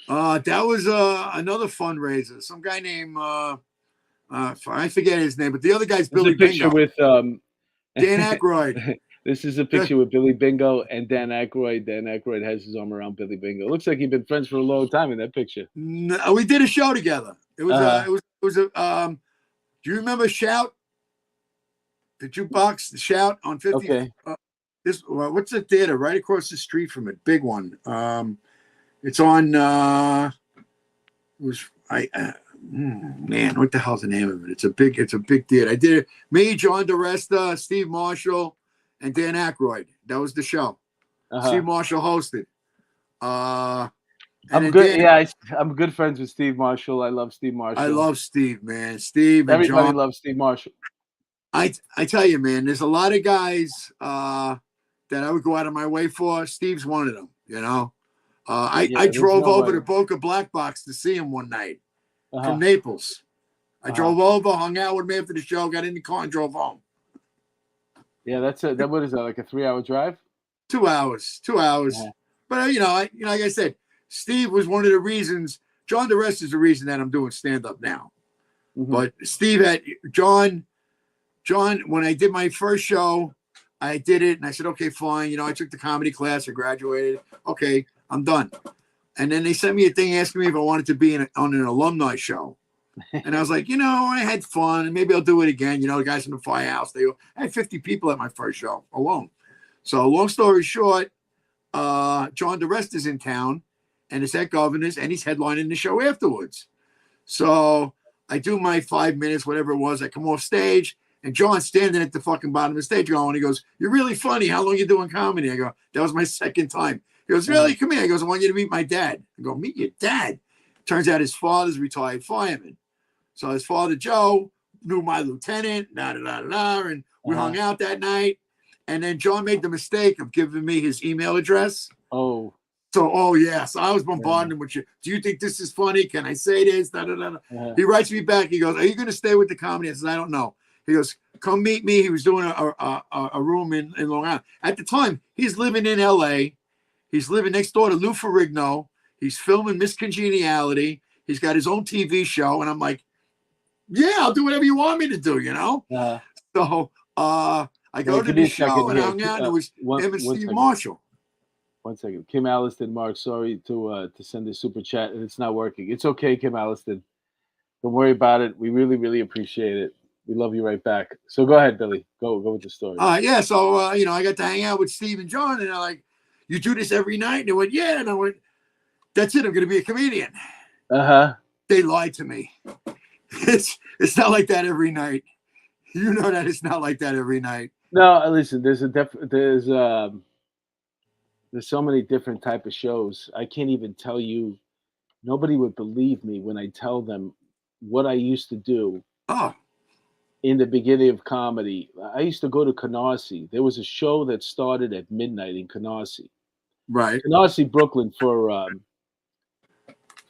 That was another fundraiser. Some guy named I forget his name, but the other guy's Billy Picture Bingo. with Dan Aykroyd. This is a picture with Billy Bingo and Dan Aykroyd. Dan Aykroyd has his arm around Billy Bingo. Looks like you've been friends for a long time in that picture. No, we did a show together. It was do you remember Shout? The jukebox, Shout on 50. Okay. What's the theater right across the street from it? Big one. It's on. Man, what the hell's the name of it? It's a big theater. I did it. Me, John DeResta, Steve Marshall, and Dan Aykroyd. That was the show. Steve Marshall hosted. I'm good. I'm good friends with Steve Marshall. I love Steve Marshall. I love Steve, man. Steve and Everybody John. loves Steve Marshall. I tell you, man, there's a lot of guys that I would go out of my way for. Steve's one of them, I drove over to Boca Black Box to see him one night from Naples. I drove over, hung out with him after the show, got in the car and drove home. Yeah, what is that, like a 3-hour drive? 2 hours. Yeah. But like I said, Steve was one of the reasons. John DeResta is the reason that I'm doing stand-up now. Mm-hmm. But Steve had John, when I did my first show, I did it and I said, okay, fine. I took the comedy class, I graduated. Okay, I'm done. And then they sent me a thing asking me if I wanted to be on an alumni show. And I was like, I had fun and maybe I'll do it again. The guys from the Firehouse, I had 50 people at my first show alone. So long story short, John DeResta's in town and it's at Governor's and he's headlining the show afterwards. So I do my 5 minutes, whatever it was. I come off stage and John's standing at the fucking bottom of the stage going, he goes, "You're really funny. How long you doing comedy?" I go, "That was my second time." He goes, "Really? Come here." He goes, "I want you to meet my dad." I go, "Meet your dad?" Turns out his father's a retired fireman. So his father, Joe, knew my lieutenant, and we hung out that night. And then John made the mistake of giving me his email address. Oh. So, yes, I was bombarding him with you. "Do you think this is funny? Can I say this?" He writes me back. He goes, "Are you going to stay with the comedy?" I said, "I don't know." He goes, "Come meet me." He was doing a room in Long Island. At the time, he's living in L.A. He's living next door to Lou Ferrigno. He's filming Miss Congeniality. He's got his own TV show. And I'm like, yeah, I'll do whatever you want me to do, So I go to the show and I hung out and it was him and Steve Marshall. 1 second. Kim Alliston, Mark, sorry to send this super chat and it's not working. It's okay, Kim Alliston. Don't worry about it. We really, really appreciate it. We love you right back. So go ahead, Billy. Go with the story. Yeah. So I got to hang out with Steve and John, and they're like, "You do this every night?" And they went, "Yeah." And I went, "That's it. I'm going to be a comedian." They lied to me. It's not like that every night. You know that it's not like that every night. No, listen. There's so many different type of shows. I can't even tell you. Nobody would believe me when I tell them what I used to do. Oh. In the beginning of comedy, I used to go to Canarsie. There was a show that started at midnight in Canarsie. Right. Canarsie, Brooklyn, for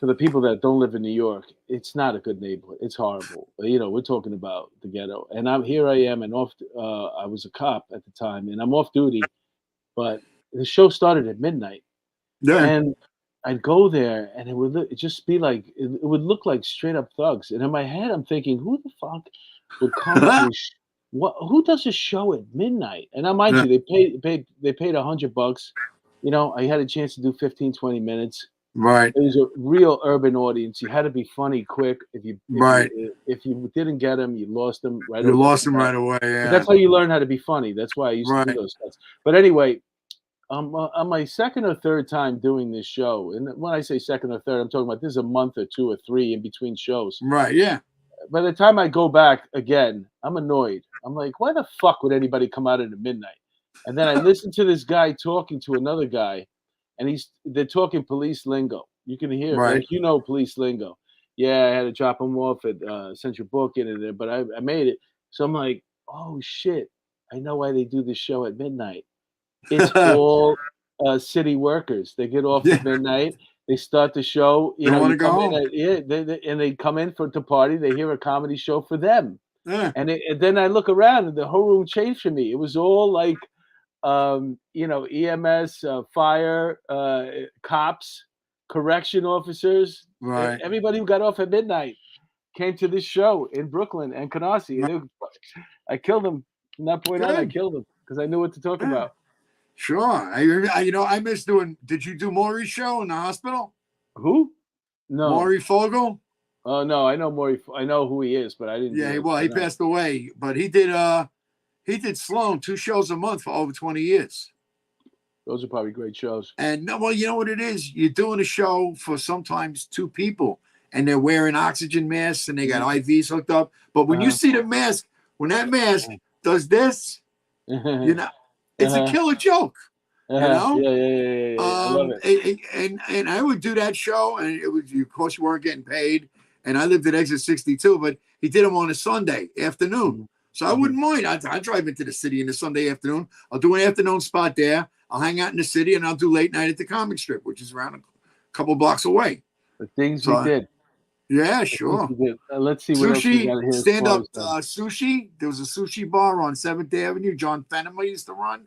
the people that don't live in New York, it's not a good neighborhood. It's horrible. We're talking about the ghetto. And I am, and off. I was a cop at the time, and I'm off duty. But the show started at midnight. Yeah. And I'd go there, and it would just be like it would look like straight up thugs. And in my head, I'm thinking, who the fuck would come to who does a show at midnight? And now, mind you, they paid $100. I had a chance to do 15, 20 minutes. Right. It was a real urban audience. You had to be funny quick. If you didn't get them, you lost them right away. You lost them right away. Yeah. But that's how you learn how to be funny. That's why I used to do those sets. But anyway, on my second or third time doing this show, and when I say second or third, I'm talking about this is a month or 2 or 3 in between shows. Right. Yeah. By the time I go back again, I'm annoyed. I'm like, why the fuck would anybody come out at midnight? And then I listen to this guy talking to another guy, and they're talking police lingo. You can hear, right. Like, police lingo. Yeah, I had to drop him off at Central Booking, and but I made it. So I'm like, oh shit, I know why they do this show at midnight. It's all city workers. They get off at midnight. They start the show. They want to go home. And they come in to party. They hear a comedy show for them. Yeah. And then I look around, and the whole room changed for me. It was all like, EMS, fire, cops, correction officers. Right. Everybody who got off at midnight came to this show in Brooklyn and Canarsie. Right. I killed them from that point on. I killed them because I knew what to talk about. Sure. I miss doing. Did you do Maury's show in the hospital? Who? No. Maury Fogel. Oh no, I know Maury. I know who he is, but I didn't. Yeah, well, he passed away, but he did. He did Sloan 2 shows a month for over 20 years. Those are probably great shows. And well, you know what it is? You're doing a show for sometimes 2 people, and they're wearing oxygen masks and they got IVs hooked up. But when you see the mask, when that mask does this, it's a killer joke. Yeah. I love it. And I would do that show, and it was, of course, you weren't getting paid. And I lived at Exit 62, but he did them on a Sunday afternoon. So I wouldn't mind. I'd drive into the city in a Sunday afternoon. I'll do an afternoon spot there. I'll hang out in the city, and I'll do late night at the comic strip, which is around a couple blocks away. The things we did. Yeah, sure. Let's see what else we got here. Stand-up sushi. There was a sushi bar on 7th Avenue. John Fenema used to run.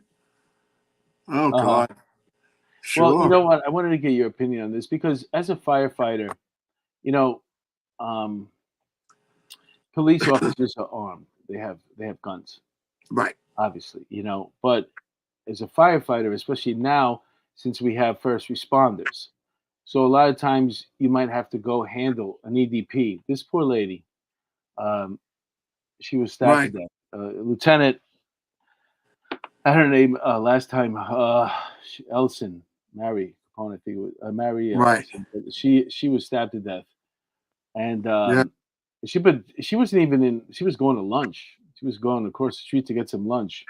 Oh, God. Sure. Well, you know what? I wanted to get your opinion on this because as a firefighter, police officers are armed. They have guns. Right. Obviously, but as a firefighter, especially now, since we have first responders, so a lot of times you might have to go handle an EDP. This poor lady, she was stabbed to death. Lieutenant, I had her name last time, Elson, Mary Capone, I think it was Mary. Right. Elson. She was stabbed to death, and she wasn't even in. She was going to lunch. She was going across the street to get some lunch.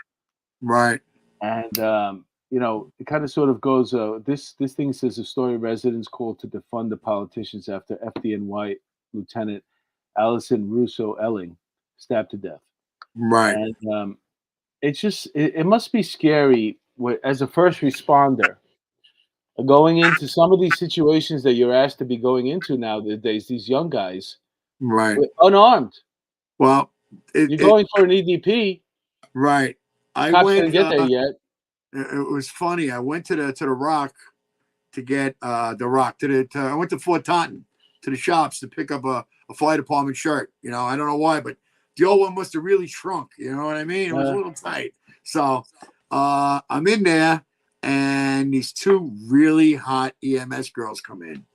Right. And it kind of sort of goes. This thing says a story residents called to defund the politicians after FDNY Lieutenant Allison Russo Elling stabbed to death. Right. And it's just it must be scary as a first responder going into some of these situations that you're asked to be going into nowadays. These young guys, right, unarmed. Well, you're going for an EDP, right? Cops didn't get there yet. It was funny. I went to the Rock to get the Rock I went to Fort Taunton to the shops to pick up a fire department shirt. I don't know why, but the old one must have really shrunk. You know what I mean? It was a little tight. So I'm in there, and these 2 really hot EMS girls come in,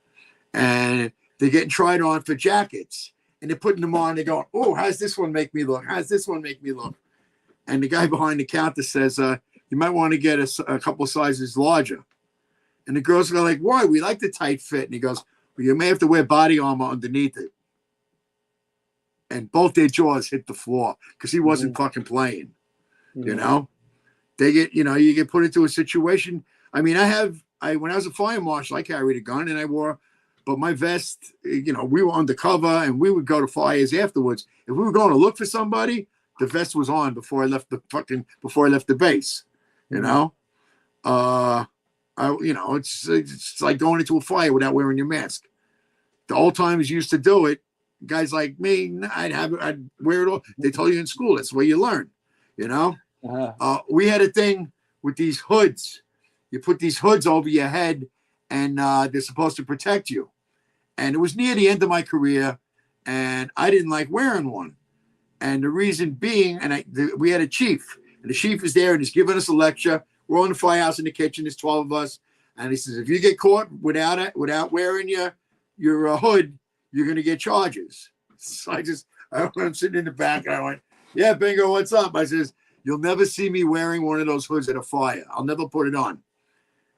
and they're getting tried on for jackets. and they're putting them on. They're going, oh, how's this one make me look? How's this one make me look? And the guy behind the counter says, you might want to get a couple of sizes larger. And the girls go like, why? We like the tight fit. And he goes, well, you may have to wear body armor underneath it. And both their jaws hit the floor because he wasn't fucking playing. You know, you get put into a situation. I mean, when I was a fire marshal, I carried a gun and but my vest, we were undercover and we would go to fires afterwards. If we were going to look for somebody, the vest was on before I left the base. It's like going into a fire without wearing your mask. The old timers used to do it. Guys like me, I'd wear it all. They told you in school, that's the way you learn, We had a thing with these hoods. You put these hoods over your head and they're supposed to protect you. And it was near the end of my career and I didn't like wearing one. And the reason being, we had a chief and the chief is there and he's giving us a lecture. We're on the firehouse in the kitchen. There's 12 of us. And he says, if you get caught without wearing your hood, you're going to get charges. So I'm sitting in the back and I went, yeah, Bingo, what's up? I says, you'll never see me wearing one of those hoods at a fire. I'll never put it on.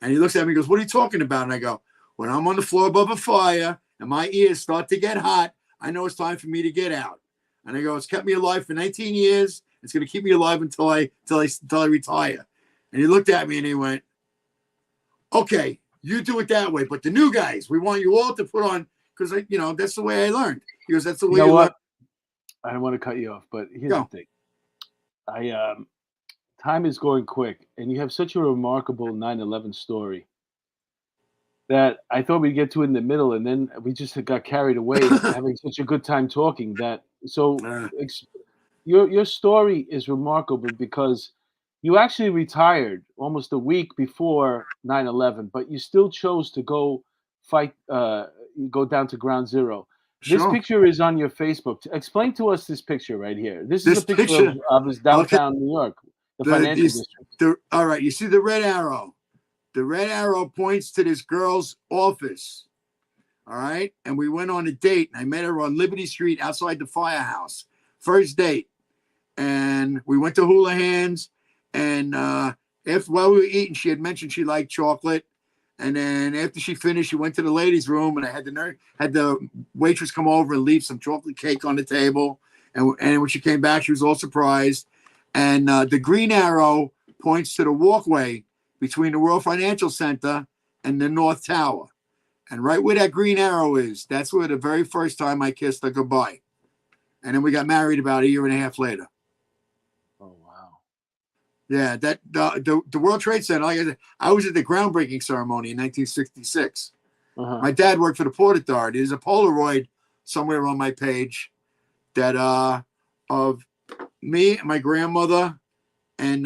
And he looks at me and goes, what are you talking about? And I go, when I'm on the floor above a fire and my ears start to get hot, I know it's time for me to get out. And I go, it's kept me alive for 19 years. It's going to keep me alive until I retire. And he looked at me and he went, okay, you do it that way. But the new guys, we want you all to put on, because, that's the way I learned. He goes, that's the way you learn. I don't want to cut you off, but here's the thing. Time is going quick, and you have such a remarkable 9/11 story that I thought we'd get to in the middle, and then we just got carried away having such a good time talking. Your story is remarkable because you actually retired almost a week before 9/11, but you still chose to go fight, go down to ground zero. Sure. This picture is on your Facebook. Explain to us this picture right here. This is a picture of us downtown New York, the financial district. All right, you see the red arrow. The red arrow points to this girl's office. All right, and we went on a date. And I met her on Liberty Street outside the firehouse. First date, and we went to Houlihan's. And while we were eating, she had mentioned she liked chocolate. And then after she finished, she went to the ladies' room, and I had the waitress come over and leave some chocolate cake on the table. And when she came back, she was all surprised. And the green arrow points to the walkway between the World Financial Center and the North Tower. And right where that green arrow is, that's where the very first time I kissed her goodbye. And then we got married about a year and a half later. Yeah, that the World Trade Center. Like I said, I was at the groundbreaking ceremony in 1966. My dad worked for the Port Authority. There's a Polaroid somewhere on my page that of me, my grandmother, and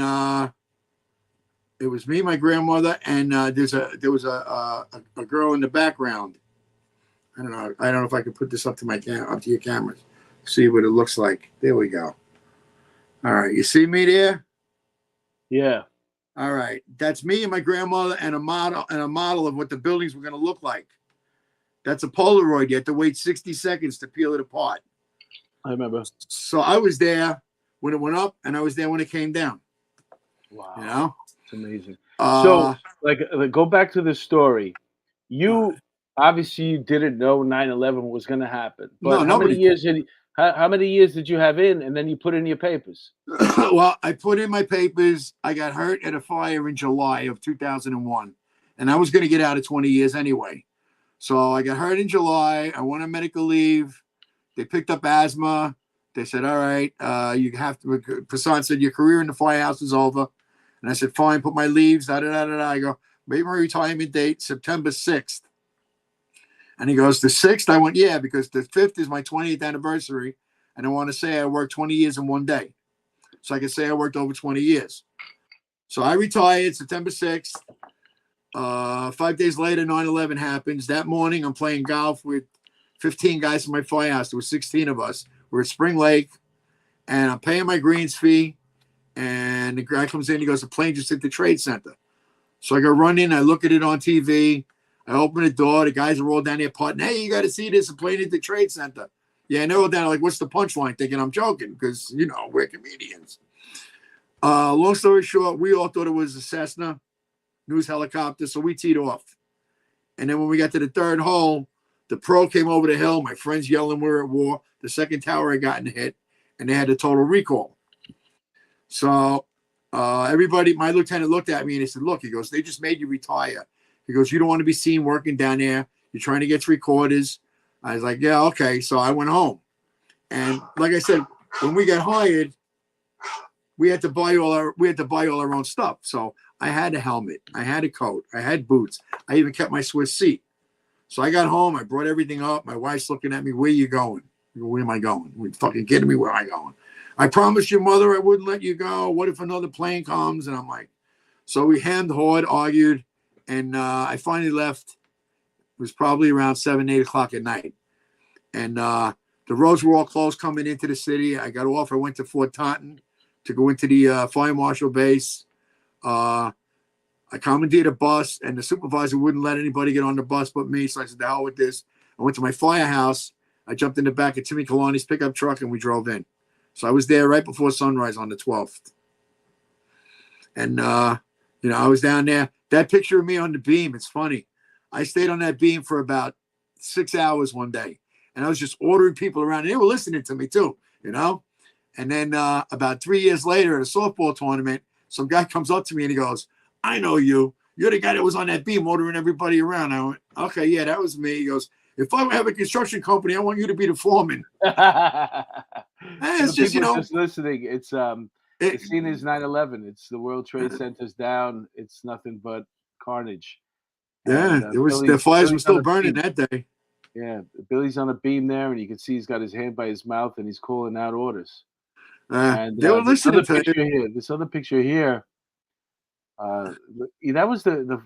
it was me, my grandmother, and there was a girl in the background. I don't know if I can put this up to your cameras. See what it looks like. There we go. All right, you see me there? Yeah. All right. That's me and my grandmother and a model of what the buildings were going to look like. That's a Polaroid. You had to wait 60 seconds to peel it apart. I remember. So I was there when it went up and I was there when it came down. Wow. It's amazing. So go back to the story. You obviously you didn't know 9/11 was going to happen. But how many years did you have in, and then you put in your papers? Well, I put in my papers. I got hurt at a fire in July of 2001, and I was going to get out of 20 years anyway. So I got hurt in July. I went on medical leave. They picked up asthma. They said, all right, you have to, Prasad said, your career in the firehouse is over. And I said, fine, put my leaves, da-da-da-da-da. I go, make my retirement date September 6th. And he goes, the 6th? I went, yeah, because the 5th is my 20th anniversary. And I want to say I worked 20 years in one day. So I can say I worked over 20 years. So I retired September 6th. 5 days later, 9/11 happens. That morning, I'm playing golf with 15 guys from my firehouse. There were 16 of us. We're at Spring Lake. And I'm paying my greens fee. And the guy comes in. He goes, the plane just hit the Trade Center. So I go run in. I look at it on TV. I open the door. The guys are all down there partying. Hey, you got to see this. A plane at the Trade Center. Yeah, I know that. Like, what's the punchline? Thinking I'm joking because we're comedians. Long story short, we all thought it was a Cessna news helicopter, so we teed off. And then when we got to the third hole, the pro came over the hill. My friends yelling we're at war. The second tower had gotten hit, and they had a total recall. So everybody, my lieutenant looked at me and he said, "Look," he goes, "they just made you retire." He goes, "You don't want to be seen working down there. You're trying to get 3/4." I was like, "Yeah, okay." So I went home. And like I said, when we got hired, we had to buy all our own stuff. So I had a helmet, I had a coat, I had boots. I even kept my Swiss seat. So I got home, I brought everything up. My wife's looking at me, "Where you going?" I go, "Where am I going? Are you fucking kidding me? Where am I going? I promised your mother I wouldn't let you go. What if another plane comes?" And I'm like, so we hemmed, hawed, argued, and I finally left. It was probably around 7, 8 o'clock at night. And the roads were all closed coming into the city. I got off. I went to Fort Taunton to go into the fire marshal base. I commandeered a bus, and the supervisor wouldn't let anybody get on the bus but me. So I said, "The hell with this." I went to my firehouse. I jumped in the back of Timmy Kalani's pickup truck, and we drove in. So I was there right before sunrise on the 12th. And, I was down there. That picture of me on the beam, it's funny. I stayed on that beam for about 6 hours one day. And I was just ordering people around. And they were listening to me too, And then about 3 years later at a softball tournament, some guy comes up to me and he goes, "I know you. You're the guy that was on that beam ordering everybody around." I went, "Okay, yeah, that was me." He goes, "If I have a construction company, I want you to be the foreman." It's just, just listening. It's the scene is 9/11. It's the World Trade Center's down. It's nothing but carnage. Yeah, And, it was. The fires were still burning that day. Yeah, Billy's on a beam there, and you can see he's got his hand by his mouth, and he's calling out orders. And they were listening to you. This other picture here, that was the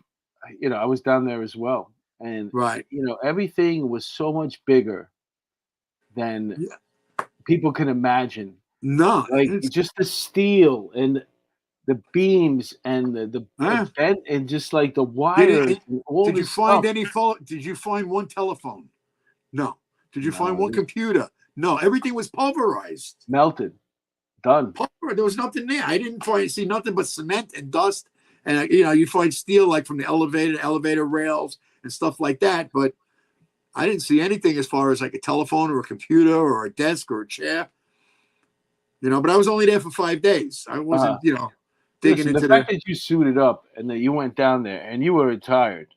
I was down there as well, and right. Everything was so much bigger than people can imagine. No, like just the steel and the beams and the bent and just like the wires. Did you find any phone? Did you find one telephone? No. Did you find one computer? No. Everything was pulverized, melted, done. There was nothing there. I didn't see nothing but cement and dust. And you find steel like from the elevator rails and stuff like that. But I didn't see anything as far as like a telephone or a computer or a desk or a chair. But I was only there for 5 days. I wasn't, digging into the fact that you suited up and that you went down there and you were retired,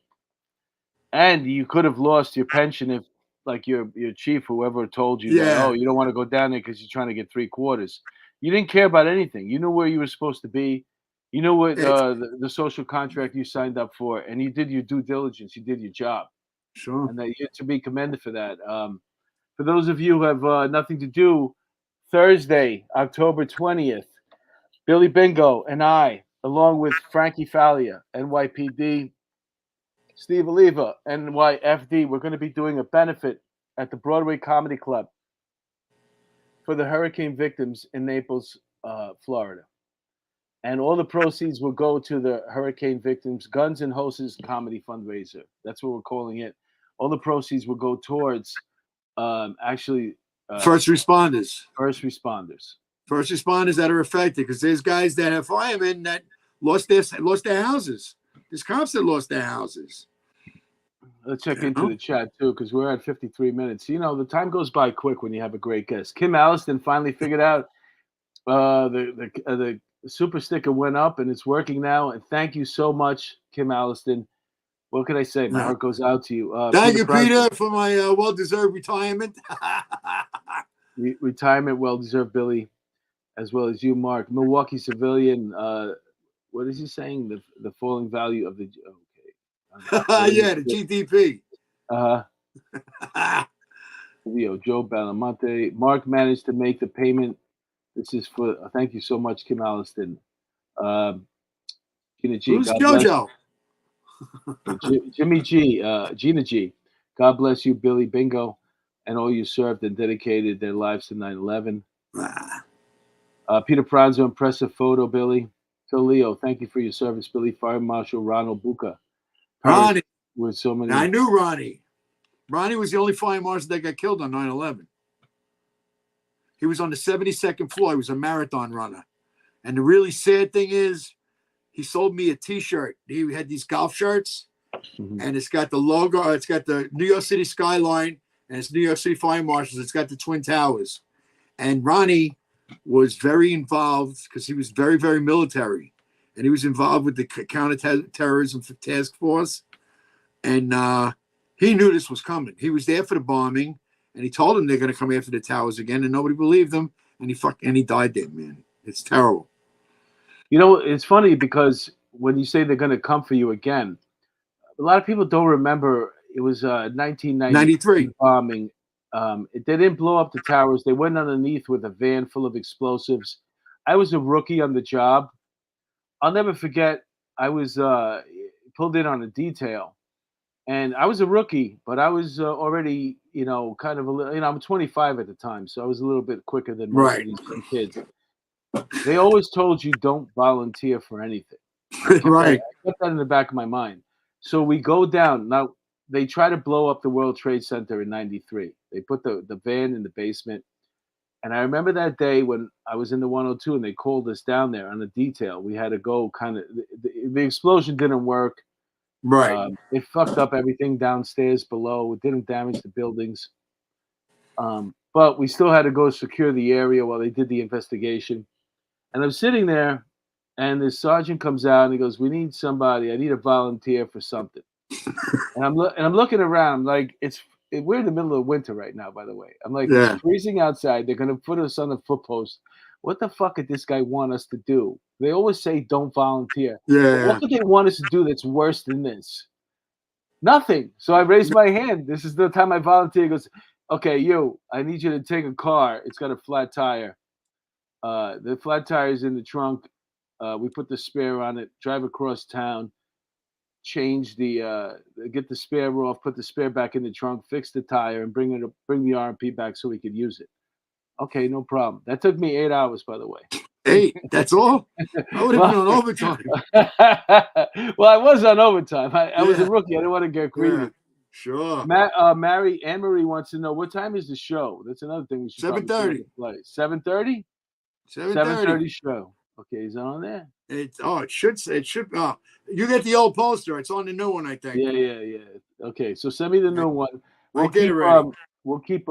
and you could have lost your pension if, like, your chief, whoever told you that, "Oh, you don't want to go down there because you're trying to get 3/4." You didn't care about anything. You knew where you were supposed to be. You knew what the social contract you signed up for, and you did your due diligence. You did your job. Sure. And that you're to be commended for that. For those of you who have nothing to do, Thursday, October 20th, Billy Bingo and I, along with Frankie Falia, NYPD, Steve Oliva, NYFD, we're going to be doing a benefit at the Broadway Comedy Club for the hurricane victims in Naples, Florida. And all the proceeds will go to the hurricane victims' Guns and Hoses Comedy Fundraiser. That's what we're calling it. All the proceeds will go towards first responders. First responders that are affected, because there's guys that have firemen that lost their houses. There's cops that lost their houses. Let's check into the chat too, because we're at 53 minutes. The time goes by quick when you have a great guest. Kim Alliston finally figured out the super sticker went up and it's working now. And thank you so much, Kim Alliston. What can I say? My heart goes out to you. Thank you, Peter, for my well-deserved retirement. Retirement, well-deserved, Billy, as well as you, Mark. Milwaukee civilian. What is he saying? The falling value of the. Yeah, the GDP. Joe Balamonte. Mark managed to make the payment. This is for. Thank you so much, Kim Alliston. Gina G. Who's JoJo? Jimmy G. Gina G. God bless you, Billy Bingo, and all you served and dedicated their lives to 9/11. Peter Pranzo, impressive photo, Billy. Phil Leo, thank you for your service, Billy. Fire Marshal Ronald Buca. Ronnie. With so many. I knew Ronnie. Ronnie was the only fire marshal that got killed on 9/11. He was on the 72nd floor. He was a marathon runner. And the really sad thing is, he sold me a T-shirt. He had these golf shirts, and it's got the logo. It's got the New York City skyline, and it's New York City Fire Marshals. It's got the Twin Towers. And Ronnie was very involved because he was very, very military. And he was involved with the counterterrorism task force. And he knew this was coming. He was there for the bombing, and he told them they're going to come after the towers again, and nobody believed him. And he died there, man. It's terrible. You know, it's funny because when you say they're going to come for you again, a lot of people don't remember it was 1993 bombing. They didn't blow up the towers. They went underneath with a van full of explosives. I was a rookie on the job. I'll never forget, I was pulled in on a detail. And I was a rookie, but I was already, kind of I'm 25 at the time, so I was a little bit quicker than most of these young kids. They always told you don't volunteer for anything. I kept that in the back of my mind. So we go down. Now, they try to blow up the World Trade Center in 93. They put the van in the basement. And I remember that day when I was in the 102 and they called us down there on the detail. We had to go the explosion didn't work. It fucked up everything downstairs below. It didn't damage the buildings. But we still had to go secure the area while they did the investigation. And I'm sitting there, and the sergeant comes out and he goes, "We need somebody. I need a volunteer for something." And I'm looking around like we're in the middle of winter right now. By the way, I'm like, it's freezing outside. They're gonna put us on the footpost. What the fuck did this guy want us to do? They always say don't volunteer. What do they want us to do that's worse than this? Nothing. So I raised my hand. This is the time I volunteer. He goes, "Okay, I need you to take a car. It's got a flat tire. The flat tire is in the trunk. We put the spare on it, drive across town, change get the spare off, put the spare back in the trunk, fix the tire, and bring the RMP back so we could use it." Okay, no problem. That took me 8 hours, by the way. 8? That's all? I would have been on overtime. Well, I was on overtime. I was a rookie. I didn't want to get greedy. Yeah, sure. Anne-Marie wants to know, what time is the show? That's another thing we should 7:30. 7:30? 7:30 show. Okay, is it on there? It should say. It should. You get the old poster. It's on the new one, I think. Yeah. Okay, so send me the new one. We'll get it ready. We'll keep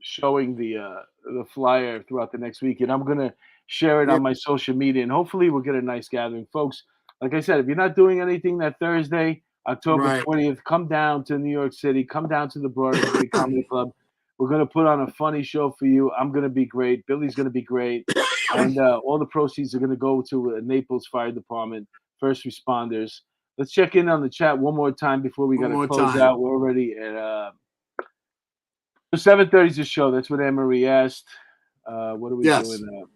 showing the flyer throughout the next week, and I'm gonna share it on my social media, and hopefully we'll get a nice gathering, folks. Like I said, if you're not doing anything that Thursday, October 20th, come down to New York City. Come down to the Broadway Comedy Club. We're gonna put on a funny show for you. I'm gonna be great. Billy's gonna be great. And all the proceeds are going to go to Naples Fire Department, first responders. Let's check in on the chat one more time before we got to close out. We're already at 7:30 is the show. That's what Anne-Marie asked. What are we doing?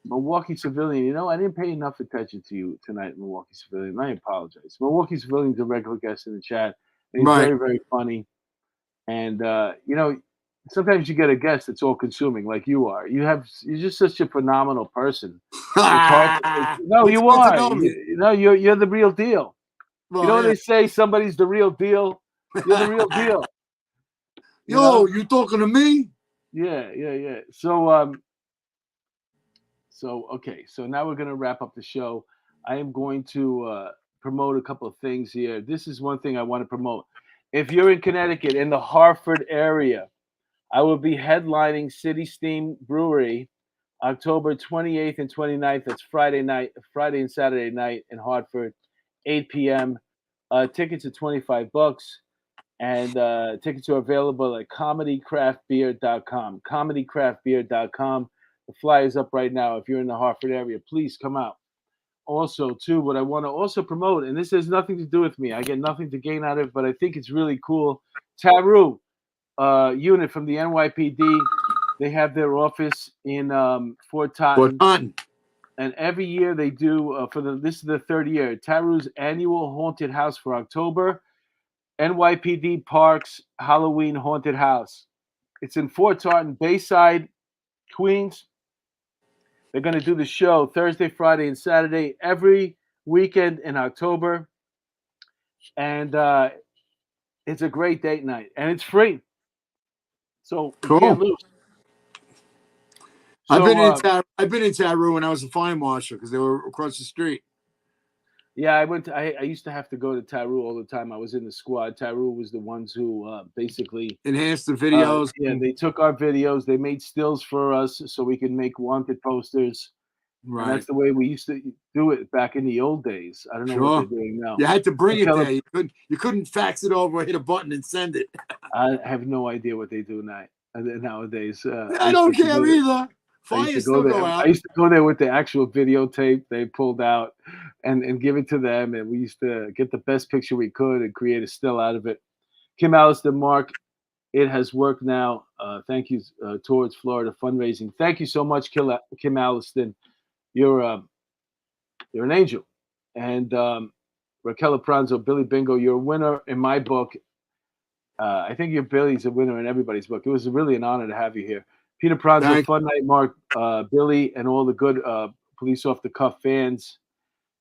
Milwaukee Civilian. I didn't pay enough attention to you tonight, Milwaukee Civilian. I apologize. Milwaukee Civilian's a regular guest in the chat. He's very, very funny. And, sometimes you get a guest that's all consuming like you are. You're just such a phenomenal person. No, you are. You're the real deal. Well, when they say somebody's the real deal? You're the real deal. You talking to me? Yeah. So okay. So now we're gonna wrap up the show. I am going to promote a couple of things here. This is one thing I want to promote. If you're in Connecticut, in the Hartford area, I will be headlining City Steam Brewery October 28th and 29th. That's Friday and Saturday night in Hartford, 8 p.m. Tickets are $25, and tickets are available at comedycraftbeer.com. Comedycraftbeer.com. The flyer is up right now. If you're in the Hartford area, please come out. Also, too, what I want to also promote, and this has nothing to do with me. I get nothing to gain out of it, but I think it's really cool. Taru. Unit from the NYPD. They have their office in Fort Totten. And every year they do, this is the third year, Taru's annual haunted house for October. NYPD Parks Halloween Haunted House. It's in Fort Totten, Bayside, Queens. They're going to do the show Thursday, Friday, and Saturday, every weekend in October. And it's a great date night. And it's free. So you can't lose. I've been in So, I've been in Taru when I was a fire marshal because they were across the street. yeah, I used to have to go to Taru all the time. I was in the squad. Taru was the ones who basically Enhance the videos. yeah, they took our videos, they made stills for us so we could make wanted posters. And Right. that's the way we used to do it back in the old days. I don't know what they're doing now. You had to bring it Raquel- there. You couldn't fax it over, hit a button, and send it. I have no idea what they do now nowadays. I don't care either. I used, to Fires go still there. go out. I used to go there with the actual videotape they pulled out and give it to them. And we used to get the best picture we could and create a still out of it. Kim Alliston, Mark, it has worked now. Thank you towards Florida fundraising. Thank you so much, Kim Alliston. You're an angel. And Raquel Pranzo, Billy Bingo, you're a winner in my book. I think Billy's a winner in everybody's book. It was really an honor to have you here. Peter Pranzo, fun night, Mark, Billy, and all the good Police Off the Cuff fans.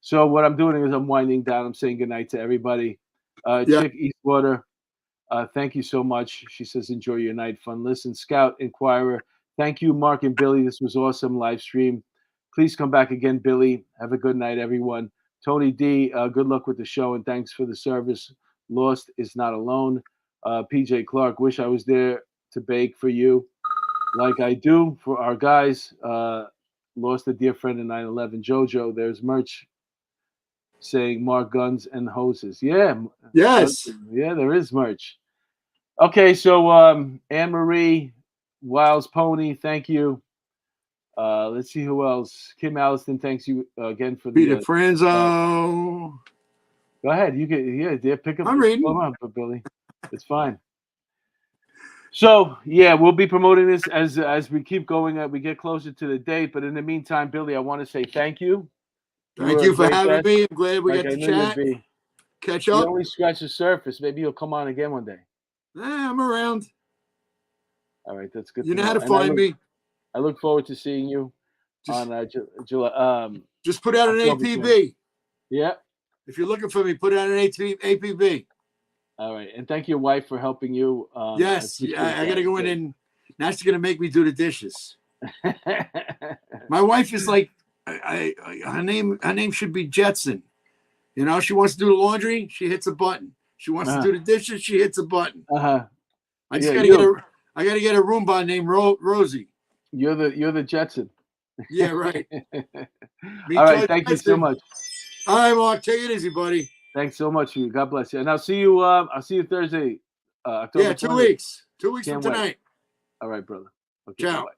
So what I'm doing is I'm winding down. I'm saying goodnight to everybody. Chick Eastwater, thank you so much. She says, enjoy your night. Fun listen. Scout Inquirer, thank you, Mark and Billy. This was awesome live stream. Please come back again, Billy. Have a good night, everyone. Tony D, good luck with the show, and thanks for the service. Lost is not alone. PJ Clark, wish I was there to bake for you like I do for our guys. Lost a dear friend in 9/11. Jojo, there's merch saying Mark Guns and Hoses. Yeah. Yes. Yeah, there is merch. Okay, so Anne-Marie, Wiles Pony, thank you. Let's see who else. Kim Alliston, thanks you again for the Peter Franzo. Go ahead. You get pick up. I'm reading. Hold on, Billy. It's fine. So yeah, we'll be promoting this as we keep going. We get closer to the date, but in the meantime, Billy, I want to say thank you. Thank you for having me. I'm glad we got to chat. Catch up. You only scratch the surface. Maybe you'll come on again one day. I'm around. All right, that's good. You know how to find me. I look forward to seeing you on July. Just put out an APB. Yeah. If you're looking for me, put out an APB. All right, and thank your wife for helping you. Yes, I got to go in and now she's going to make me do the dishes. My wife is like, her name should be Jetson. You know, she wants to do the laundry, she hits a button. She wants to do the dishes, she hits a button. I just got to get a Roomba named Rosie. You're the Jetson. Yeah, right. All right, thank you so much. All right, Mark, take it easy, buddy. Thanks so much, you. God bless you. And I'll see you Thursday. October 2 weeks. 2 weeks from tonight. All right, brother. Okay, ciao. bye-bye.